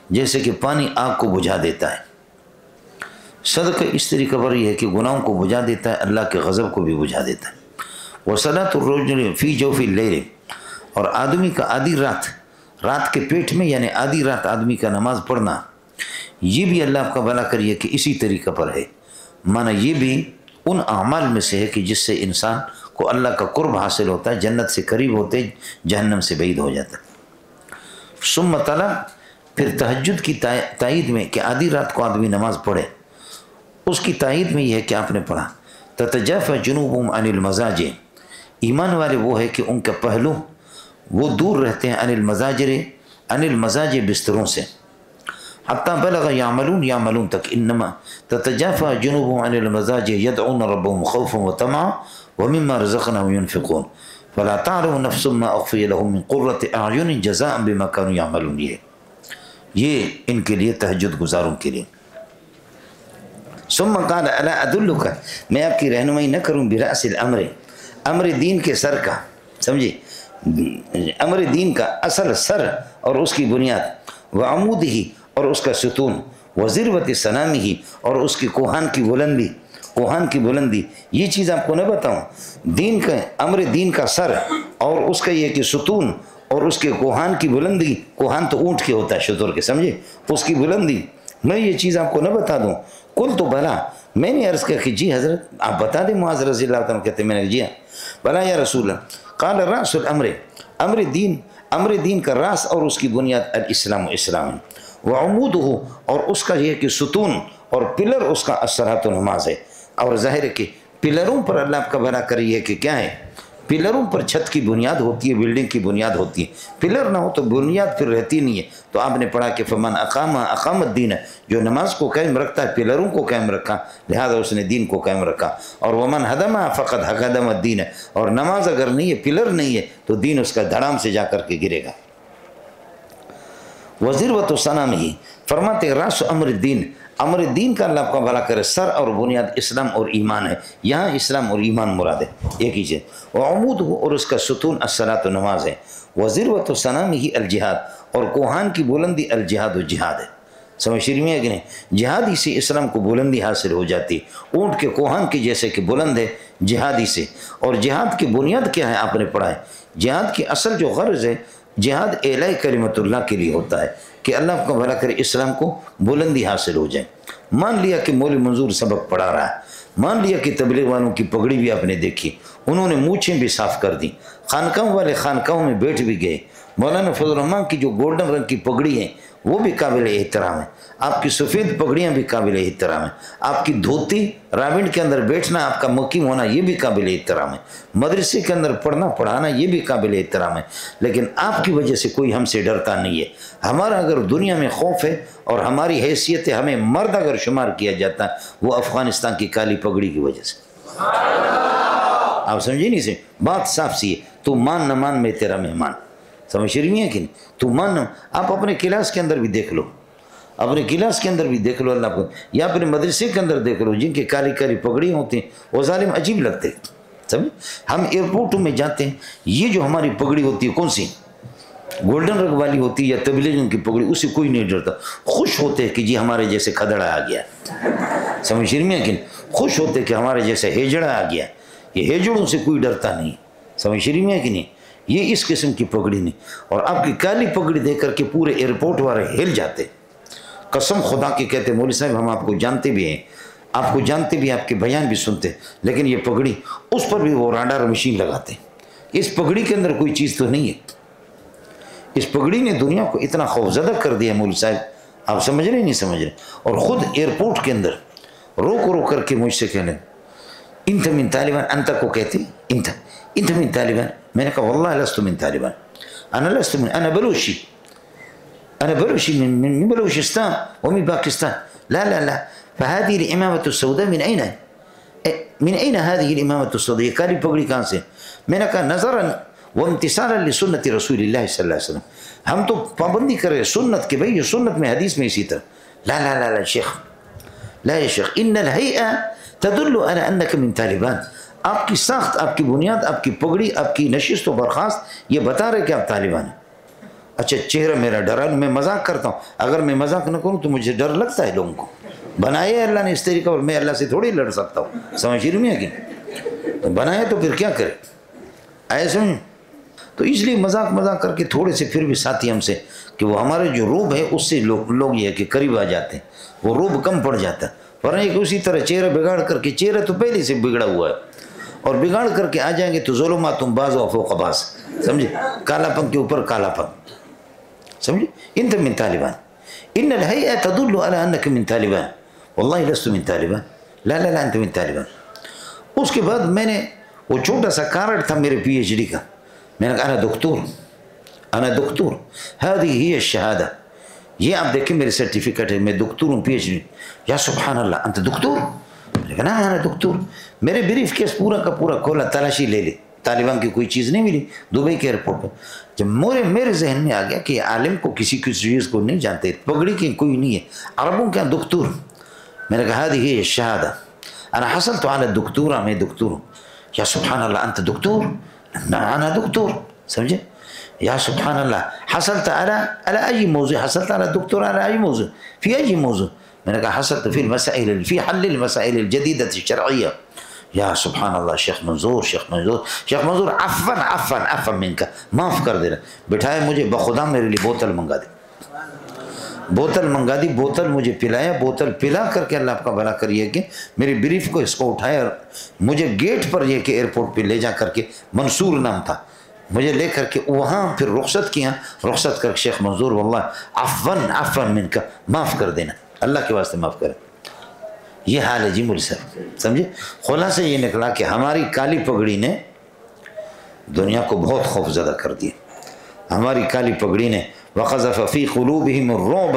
جیسے کہ پانی آگ کو بجھا دیتا ہے۔ صدقہ اس طریقے پر یہ ہے کہ گناہوں کو بجھا دیتا ہے، اللہ کے غضب کو بھی بجھا دیتا ہے۔ وصلاۃ الرجل فی جوف اللیل، اور آدمی کا آدھی رات کے پیٹ میں، یعنی آدھی رات آدمی کا نماز پڑھنا، یہ بھی اللہ آپ کا بھلا کریے کہ اسی طریقہ پر ہے، معنی یہ بھی ان اعمال میں سے ہے کہ جس سے انسان کو اللہ کا قرب حاصل ہوتا ہے، جنت سے قریب ہوتے جہنم سے بعید ہو جاتا ہے۔ ثم تلا، پھر تہجد کی تائید میں کہ آدھی رات کو آدمی نماز پڑھے، اس کی تائید میں یہ ہے کہ آپ نے پڑھا تتجافى جنوبهم عن المضاجع، ایمان والے وہ ہے کہ ان کا پہلو وہ دور رہتے ہیں عن المضاجع بستروں سے، حتیٰ بلغ یعملون تک، انما تتجافى جنوبهم عن المضاجع يدعون ربهم خوفا وطمعا ومما رزقناهم ينفقون فلا تعلم نفس ما اخفي لهم من قرة اعین جزاء بما كانوا يعملون، یہ ان کے لیے تہجد گزاروں کے لیے۔ ثم قال الا ادلک، میں آپ کی رہنمائی نہ کروں براس الامر، امر دین کے سر کا، سمجھے، امر دین کا اصل سر اور اس کی بنیاد، وعمودہ اور اس کا ستون، وذروۃ صنامہ اور اس کی کوہان کی بلندی، یہ چیز آپ کو نہ بتاؤں، دین کا امر دین کا سر اور اس کا یہ کہ ستون اور اس کے کوہان کی بلندی، کوہان تو اونٹ کے ہوتا ہے شتر کے، سمجھے، اس کی بلندی، میں یہ چیز آپ کو نہ بتا دوں؟ قل تو بلا، میں نے عرض کیا کہ جی حضرت آپ بتا دیں۔ معاذ رضی اللہ عنہ کہتے ہیں میں نے جی بلا یا رسول اللہ۔ قال راس الامر، امر دین کا راس اور اس کی بنیاد الاسلام، اسلام، وعمودہ اور اس کا یہ کہ ستون اور پلر اس کا الصلاۃ، نماز ہے۔ اور ظاہر ہے کہ پلروں پر اللہ آپ کا بھلا کری ہے کہ کیا ہے، پلروں پر چھت کی بنیاد ہوتی ہے، بلڈنگ کی بنیاد ہوتی ہے، پلر نہ ہو تو بنیاد پھر رہتی نہیں ہے۔ تو آپ نے پڑھا کہ فمن اقام الدین، جو نماز کو قائم رکھتا ہے پلروں کو قائم رکھا، لہذا اس نے دین کو قائم رکھا۔ اور ومن ہدم فقد ہدم الدین، اور نماز اگر نہیں ہے، پلر نہیں ہے، تو دین اس کا دھڑام سے جا کر کے گرے گا۔ وذروۃ صنامہ، فرماتے راس امر الدین، امر دین کا اللہ کا بھلا کرے سر اور بنیاد اسلام اور ایمان ہے، یہاں اسلام اور ایمان مراد ہے، ایک ہی چیز۔ وعمود اور اس کا ستون الصلاۃ، نماز ہے۔ وذروۃ صنامہ الجہاد، اور کوہان کی بلندی الجہاد، و جہاد ہے۔ سمجھ شریف میں ہے کہ نہیں؟ جہادی سے اسلام کو بلندی حاصل ہو جاتی، اونٹ کے کوہان کی جیسے کہ بلند ہے جہادی سے۔ اور جہاد کی بنیاد کیا ہے آپ نے پڑھا ہے، جہاد کی اصل جو غرض ہے، جہاد اعلاء کلمت اللہ کے لیے ہوتا ہے کہ اللہ کو بھلا کرے اسلام کو بلندی حاصل ہو جائے۔ مان لیا کہ مولوی منظور سبق پڑھا رہا ہے، مان لیا کہ تبلیغ والوں کی پگڑی بھی آپ نے دیکھی، انہوں نے مونچھیں بھی صاف کر دی، خانقاہوں والے خانقاہوں میں بیٹھ بھی گئے، مولانا فضل الرحمان کی جو گولڈن رنگ کی پگڑی ہیں وہ بھی قابل احترام ہے، آپ کی سفید پگڑیاں بھی قابل احترام ہیں، آپ کی دھوتی راونڈ کے اندر بیٹھنا، آپ کا مقیم ہونا، یہ بھی قابل احترام ہے، مدرسے کے اندر پڑھنا پڑھانا یہ بھی قابل احترام ہے۔ لیکن آپ کی وجہ سے کوئی ہم سے ڈرتا نہیں ہے۔ ہمارا اگر دنیا میں خوف ہے اور ہماری حیثیت ہمیں مرد اگر شمار کیا جاتا ہے، وہ افغانستان کی کالی پگڑی کی وجہ سے۔ آپ سمجھے نہیں سے بات صاف سی ہے، تو مان نہ مان میں تیرا مہمان، سمجھ رہی ہیں کہ نہیں؟ تو مان، آپ اپنے کلاس کے اندر بھی دیکھ لو، اپنے کلاس کے اندر بھی دیکھ لو اللہ کو، یا اپنے مدرسے کے اندر دیکھ لو، جن کے کالی کالی پگڑیاں ہوتی ہیں وہ ظالم عجیب لگتے ہیں، سمجھ؟ ہم ایئرپورٹوں میں جاتے ہیں، یہ جو ہماری پگڑی ہوتی ہے کون سی، گولڈن رنگ والی ہوتی ہے یا تبلیغ کی پگڑی، اسے کوئی نہیں ڈرتا، خوش ہوتے ہیں کہ جی ہمارے جیسے کھدڑا آ گیا، سمجھ رہی ہیں کہ نہیں؟ خوش ہوتے کہ ہمارے جیسے ہیجڑا آ گیا، یہ ہیجڑوں سے کوئی ڈرتا نہیں، سمجھ رہی ہیں کہ نہیں؟ یہ اس قسم کی پگڑی نہیں۔ اور آپ کی کالی پگڑی دیکھ کر کے پورے ایئرپورٹ والے ہل جاتے، قسم خدا کے کہتے مولوی صاحب ہم آپ کو جانتے بھی ہیں، آپ کو جانتے بھی، آپ کے بیان بھی سنتے، لیکن یہ پگڑی، اس پر بھی وہ راڈار مشین لگاتے، اس پگڑی کے اندر کوئی چیز تو نہیں ہے۔ اس پگڑی نے دنیا کو اتنا خوفزدہ کر دیا مولوی صاحب، آپ سمجھ رہے نہیں سمجھ رہے؟ اور خود ایئرپورٹ کے اندر رو کر کے مجھ سے کہنے انت من طالبان، انت کو کہتے انت من طالبان، میں نے کہا واللہ لست من طالبان، انا بلوشی من بلوچستان ومن باكستان، لا فهذه الامامة السوداء من اين هذه الامامة السوداء، کالی پگڑی کہاں سے؟ میں نے کہا نظرا وامتثالا لسنت رسول اللہ صلی اللہ علیہ وسلم، ہم تو پابندی کر رہے سنت کے، بھائی یہ سنت میں حدیث میں اسی طرح، لا شیخ، لا یا شیخ، ان الہیئہ تدل على انک من طالبان، آپ کی ساخت، آپ کی بنیاد، آپ کی پگڑی، آپ کی نشست و برخاست یہ بتا رہے کہ آپ طالبان ہیں۔ اچھا چہرہ میرا ڈرا، میں مذاق کرتا ہوں، اگر میں مذاق نہ کروں تو مجھے ڈر لگتا ہے لوگوں کو، بنایا اللہ نے اس طریقہ، اور میں اللہ سے تھوڑی لڑ سکتا ہوں، سمجھ رہی میں کہ بنایا تو پھر کیا کرے، ایسے تو اس لیے مذاق کر کے تھوڑے سے پھر بھی ساتھی ہم سے کہ وہ ہمارے جو روب ہے اس سے لوگ یہ کہ قریب آ جاتے ہیں، وہ روب کم پڑ جاتا ہے، ورنہ ایک اسی طرح چہرہ بگاڑ کر کے، چہرہ تو پہلے سے بگڑا ہوا ہے، اور بگاڑ کر کے آ جائیں گے تو ظلمات بعض و فوق بعض، سمجھے، کالا پن کے اوپر کالا پن، سمجھے. انت من طالبان، ان الهيئة تدل على انك من طالبان، والله لست من طالبان، لا لا لا انت من طالبان. اس کے بعد میں نے وہ چھوٹا سا کارڈ تھا میرے پی ایچ ڈی کا، میں نے کہا انا دکتور، انا دکتور، هذه هي الشهادة، یہ آپ دیکھیں میری سرٹیفکیٹ ہے، میں دکتور ہوں، پی ایچ ڈی. یا سبحان اللہ انت دکتور؟ لیکن ہاں انا دکتور. میرے بریف کیس پورا کا پورا کھولا، تلاشی لے لی، طالبان کی کوئی چیز نہیں ملی دبئی کے ایئرپورٹ پہ. جب میرے ذہن میں آ گیا کہ عالم کو کسی چیز کو نہیں جانتے، پگڑی کی کوئی نہیں ہے، عربوں کے دکتور. میں نے کہا هذه هي الشهادة، انا حصلت على الدكتوراه، میں دکتور ہوں. یا سبحان اللہ انت دکتور؟ انا دکتور، سمجھے. یا سبحان اللہ حصلت على اي موضوع، حصلت على الدكتوراه على اي موضوع، في اي موضوع؟ میں نے کہا حصلت في المسائل، في حل المسائل الجديدة الشرعية. یا سبحان اللہ شیخ منظور، شیخ منظور، شیخ منظور عفوا عفوا عفوا منک، معاف کر دینا. بٹھائے مجھے، بخدا میرے لیے بوتل منگا دی، بوتل منگا دی، بوتل مجھے پلایا، بوتل پلا کر کے اللہ آپ کا بھلا کریے کہ میری بریف کو اس کو اٹھایا اور مجھے گیٹ پر یہ کہ ایئرپورٹ پہ لے جا کر کے، منصور نام تھا، مجھے لے کر کے وہاں پھر رخصت کیا، رخصت کر کے شیخ منظور واللہ عفوا عفوا منک، معاف کر دینا، اللہ کے واسطے معاف کریں. یہ حال ہے جی مول صاحب، سمجھے. خلاصہ یہ نکلا کہ ہماری کالی پگڑی نے دنیا کو بہت خوف زدہ کر دیا. ہماری کالی پگڑی نے وَقَذَفَ فِي قُلُوبِهِمُ الرُّعْبَ،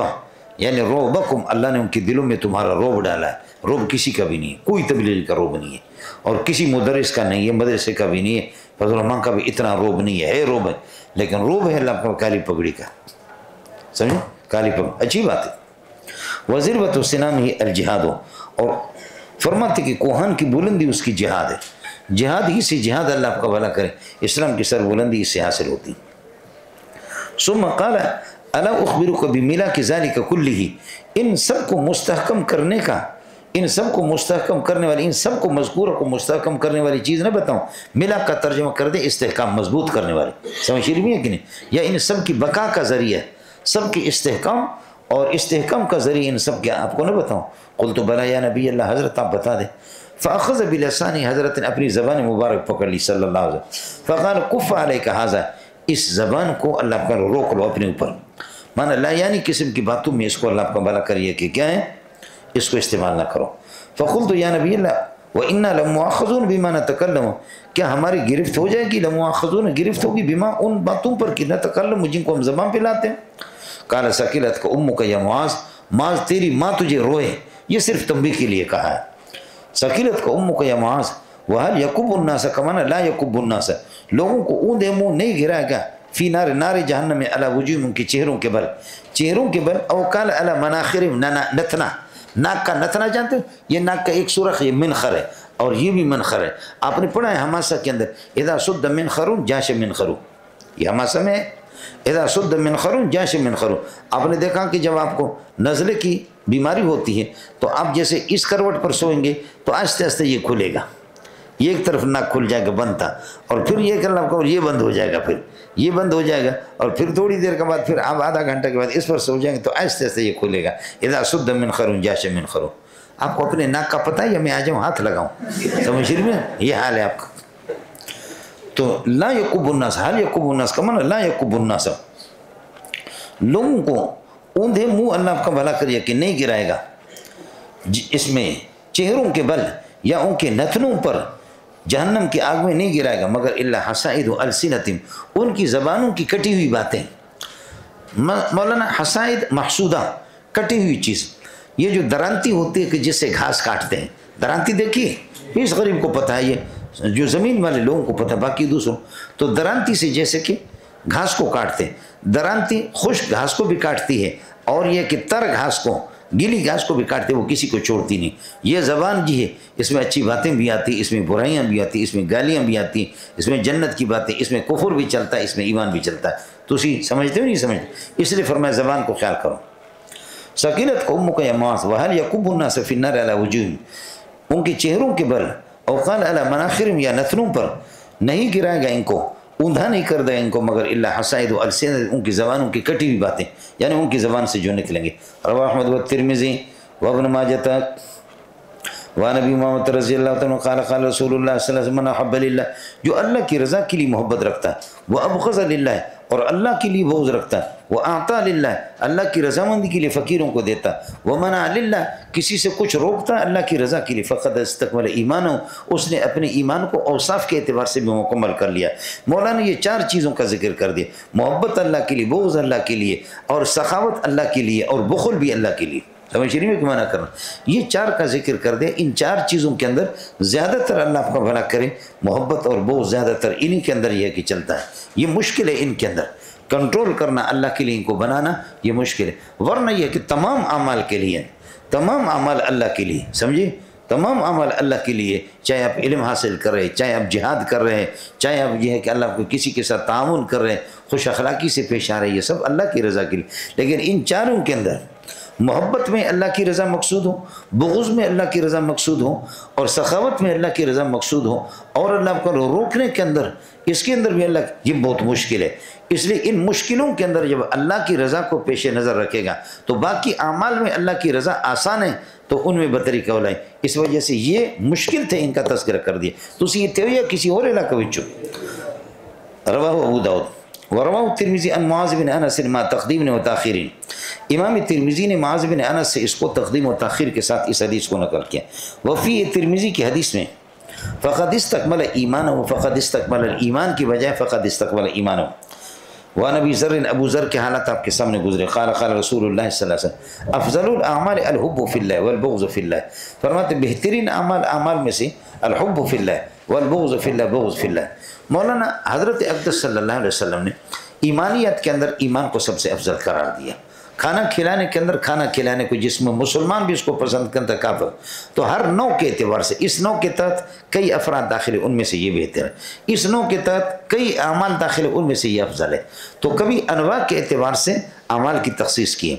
یعنی رعبکم، اللہ نے ان کے دلوں میں تمہارا رعب ڈالا ہے. رعب کسی کا بھی نہیں ہے، کوئی تبلیغ کا رعب نہیں ہے، اور کسی مدرس کا نہیں ہے، مدرسے کا بھی نہیں ہے، فضل الرحمان کا بھی اتنا رعب نہیں ہے رعب ہے، لیکن رعب ہے اللہ کا کالی پگڑی کا، سمجھے. کالی پگڑی اچھی بات ہے. وَذِرْوَةُ سِنَامِهِ الْجِهَادُ، اور فرماتے کہ کوہان کی بلندی اس کی جہاد ہے. جہاد ہی سے، جہاد اللہ آپ کا بھلا کرے، اسلام کی سر بلندی اس سے حاصل ہوتی. ثم قال الا اخبرک بملاک ذلک کلہ، ان سب کو مستحکم کرنے کا، ان سب کو مستحکم کرنے والی، ان سب کو مذکورہ کو مستحکم کرنے والی چیز نہ بتاؤں. ملاک کا ترجمہ کر دے استحکام، مضبوط کرنے والی، سمجھ رہی ہے کہ نہیں، یا ان سب کی بقا کا ذریعہ، سب کی استحکام اور استحکام کا ذریعہ ان سب کے آپ کو نہ بتاؤں. قلت بلا یا نبی اللہ، حضرت آپ بتا دیں. فاخذ بلسانی، حضرت نے اپنی زبان مبارک پکڑ لی صلی اللہ علیہ وسلم. فقال کف علیک ھذا، اس زبان کو اللہ کا روک لو اپنے اوپر. مانا لا یعنی قسم کی باتوں میں اس کو اللہ کا بھلا کریے کہ کیا ہے، اس کو استعمال نہ کرو. فقلت یا نبی اللہ وَإِنَّا لَمُؤَاخَذُونَ بِمَا نَتَكَلَّمُ، کیا ہماری گرفت ہو جائے گی، لَمُؤَاخَذُونَ گرفت ہوگی، بِمَا ان باتوں پر کہ نَتَكَلَّمُ جن کو ہم زبان پہ لاتے ہیں. قال ثقلتک امک یا معاذ، معاذ تیری ماں تجھے روئے، یہ صرف تنبیہ کے لیے کہا ہے. ثقلتک امک یا معاذ وَهَلْ يَكُبُّ النَّاسَ كَمَا لَا يَكُبُّ النَّاسَ، لوگوں کو اوندا منہ نہیں گرائے گا، فی نار، نار جہنم میں، علی وجوہہم، ان کے چہروں کے بل، چہروں کے بل، او قال علی مناخرہم نتنا، ناک کا نتنا جانتے ہیں، یہ ناک کا ایک سوراخ، یہ منخر ہے، اور یہ بھی منخر ہے. آپ نے پڑھا ہے حماسہ کے اندر اذا سد منخر جاش منخر، یہ حماسہ میں ہے، اذا سد منخر جاش منخر. آپ نے دیکھا کہ جب آپ کو نزلے کی بیماری ہوتی ہے تو آپ جیسے اس کروٹ پر سوئیں گے تو آہستہ آہستہ یہ کھلے گا، یہ ایک طرف ناک کھل جائے گا بند تھا، اور پھر یہ کرنا آپ کو، یہ بند ہو جائے گا، پھر یہ بند ہو جائے گا، اور پھر تھوڑی دیر کے بعد پھر آپ آدھا گھنٹہ کے بعد اس پر سو جائیں گے تو آہستہ آہستہ یہ کھلے گا. اذا سد منخر جاش منخر. آپ کو اپنے ناک کا پتہ ہے یا میں آ جاؤں ہاتھ لگاؤں، سمجھ رہی میں، یہ حال ہے آپ کا. تو لا یکب الناس، هل یکب الناس کا معنی لا یکب الناس، لوگوں کو اوندھے منہ اللہ آپ کا بھلا کریے کہ نہیں گرائے گا اس میں چہروں کے بل یا ان کے نتنوں پر، جہنم کی آگ میں نہیں گرائے گا، مگر الا حصائد السنتہم، ان کی زبانوں کی کٹی ہوئی باتیں. مولانا حصائد محسودہ، کٹی ہوئی چیز، یہ جو درانتی ہوتی ہے کہ جس سے گھاس کاٹتے ہیں، درانتی دیکھیے، اس غریب کو پتہ ہے، یہ جو زمین والے لوگوں کو پتہ ہے، باقی دوسروں تو درانتی سے جیسے کہ گھاس کو کاٹتے ہیں، درانتی خشک گھاس کو بھی کاٹتی ہے، اور یہ کہ تر گھاس کو، گیلی گھاس کو بھی کاٹتے، وہ کسی کو چھوڑتی نہیں. یہ زبان جی ہے، اس میں اچھی باتیں بھی آتی، اس میں برائیاں بھی آتی، اس میں گالیاں بھی آتی، اس میں جنت کی باتیں، اس میں کفر بھی چلتا ہے، اس میں ایمان بھی چلتا ہے. تو اسی سمجھتے ہو نہیں سمجھتے، اس لیے فرمایا زبان کو خیال کرو. ثقلتک امک یا معاذ وهل یکب الناس فی النار علی وجوہہم، ان کے چہروں کے بل، او قال علی مناخرہم، یا نتنوں پر نہیں گرائے گا ان کو، اوندھا نہیں کر دے ان کو، مگر الا حصائد السنتہم، ان کی زبانوں کی کٹی ہوئی باتیں، یعنی ان کی زبان سے جو نکلیں گے. رواہ احمد والترمذی وابن ماجہ وعن نبی محمد رضی اللہ عنہ قال قال رسول اللہ صلی اللہ علیہ وسلم من احب للہ، جو اللہ کی رضا کے لیے محبت رکھتا ہے، وہ ابغض للہ، اور اللہ کے لیے بغض رکھتا ہے، وہ اعطا للہ، اللہ کی رضامندی کے لیے فقیروں کو دیتا، وہ منع للہ، کسی سے کچھ روکتا ہے اللہ کی رضا کے لیے، فقد استکمل ایمانہ، اس نے اپنے ایمان کو اوصاف کے اعتبار سے بھی مکمل کر لیا۔ مولا نے یہ 4 چیزوں کا ذکر کر دیا، محبت اللہ کے لیے، بغض اللہ کے لیے، اور سخاوت اللہ کے لیے، اور بخل بھی اللہ کے لیے۔ سمجھ رہی ہے کہ منع کرنا، یہ 4 کا ذکر کر دے۔ ان 4 چیزوں کے اندر زیادہ تر اللہ آپ کا بھلا کرے، محبت اور بغض زیادہ تر انہی کے اندر یہ ہے کہ چلتا ہے۔ یہ مشکل ہے ان کے اندر کنٹرول کرنا، اللہ کے لیے ان کو بنانا یہ مشکل ہے، ورنہ یہ کہ تمام اعمال کے لیے، تمام اعمال اللہ کے لیے، سمجھے، تمام اعمال اللہ کے لیے، چاہے آپ علم حاصل کر رہے ہیں، چاہے آپ جہاد کر رہے ہیں، چاہے آپ یہ ہے کہ اللہ کو کسی کے ساتھ تعاون کر رہے ہیں، خوش اخلاقی سے پیش آ رہے ہیں، یہ سب اللہ کی رضا کے لیے۔ لیکن ان 4 کے اندر محبت میں اللہ کی رضا مقصود ہو، بغض میں اللہ کی رضا مقصود ہو، اور سخاوت میں اللہ کی رضا مقصود ہو، اور اللہ کو روکنے کے اندر، اس کے اندر بھی اللہ، یہ بہت مشکل ہے۔ اس لیے ان مشکلوں کے اندر جب اللہ کی رضا کو پیش نظر رکھے گا تو باقی اعمال میں اللہ کی رضا آسان ہے تو ان میں بطری قول ہے۔ اس وجہ سے یہ مشکل تھے، ان کا تذکرہ کر دیا۔ تو یہ تھے یا کسی اور علاقہ وچوں رواہ ابو داؤد ورواہ ترمذی عن معاذ بن انس ما تقدیم و تاخیر۔ امام ترمذی نے معاذ بن انس سے اس کو تقدیم و تاخیر کے ساتھ اس حدیث کو نقل کیا۔ وفی ترمذی کی حدیث میں فقد استکمل ایمانہ، فقد استکمل الایمان کی بجائے فقد استکمل ایمانہ۔ وعن ابی ذر، ابو ذر کے حالات آپ کے سامنے گزرے، قال قال رسول اللہ صلی اللہ علیہ وسلم افضل الاعمال الحب فی اللہ والبغض فی اللہ، فرماتے بہترین اعمال میں سے الحب فی اللہ والبغض فی اللہ، بغض فی اللہ۔ مولانا حضرت اقدس صلی اللہ علیہ وسلم نے ایمانیت کے اندر ایمان کو سب سے افضل قرار دیا۔ کھانا کھلانے کے اندر کھانا کھلانے کو جس میں مسلمان بھی اس کو پسند کرتا کافر، تو ہر نوع کے اعتبار سے اس نوع کے تحت کئی افراد داخل ہیں، ان میں سے یہ بہتر ہے، اس نوع کے تحت کئی اعمال داخل ہیں، ان میں سے یہ افضل ہے۔ تو کبھی انواع کے اعتبار سے اعمال کی تخصیص کی ہے،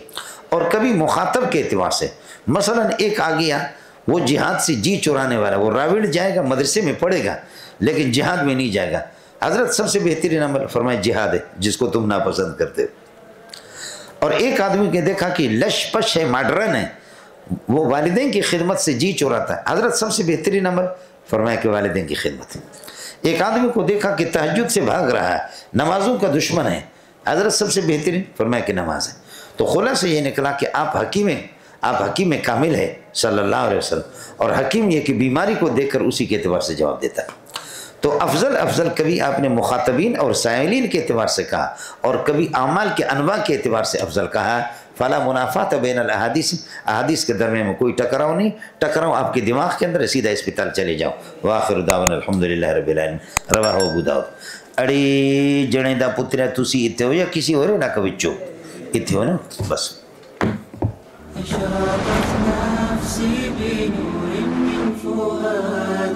اور کبھی مخاطب کے اعتبار سے۔ مثلا ایک آ گیا وہ جہاد سے جی چرانے والا، وہ راوڑ جائے گا، مدرسے میں پڑھے گا لیکن جہاد میں نہیں جائے گا، حضرت سب سے بہترین عمل فرمائے جہاد ہے جس کو تم ناپسند کرتے ہو۔ اور ایک آدمی کے دیکھا کہ لش پش ہے، ماڈرن ہے، وہ والدین کی خدمت سے جی چراتا ہے، حضرت سب سے بہترین عمل فرمایا کہ والدین کی خدمت ہے۔ ایک آدمی کو دیکھا کہ تہجد سے بھاگ رہا ہے، نمازوں کا دشمن ہے، حضرت سب سے بہترین فرمایا کہ نماز ہے۔ تو خلاصہ یہ نکلا کہ آپ حکیم کامل ہے صلی اللہ علیہ وسلم، اور حکیم یہ کہ بیماری کو دیکھ کر اسی کے اعتبار سے جواب دیتا ہے۔ تو افضل کبھی آپ نے مخاطبین اور سائلین کے اعتبار سے کہا، اور کبھی اعمال کے انواع کے اعتبار سے افضل کہا۔ فلا منافات بین الاحادیث، احادیث کے درمیان میں کوئی ٹکراؤ نہیں، ٹکراؤ آپ کے دماغ کے اندر، سیدھا اسپتال چلے جاؤ۔ وآخر دعوانا الحمدللہ رب العالمین۔ رواہ ابو داؤد۔ اڑی جنے دا پترا تسی اتھے ہو یا کسی اور علاقہ وچوں اتھے ہو نا، بس۔ اشرقت نفسی بنور من فؤاد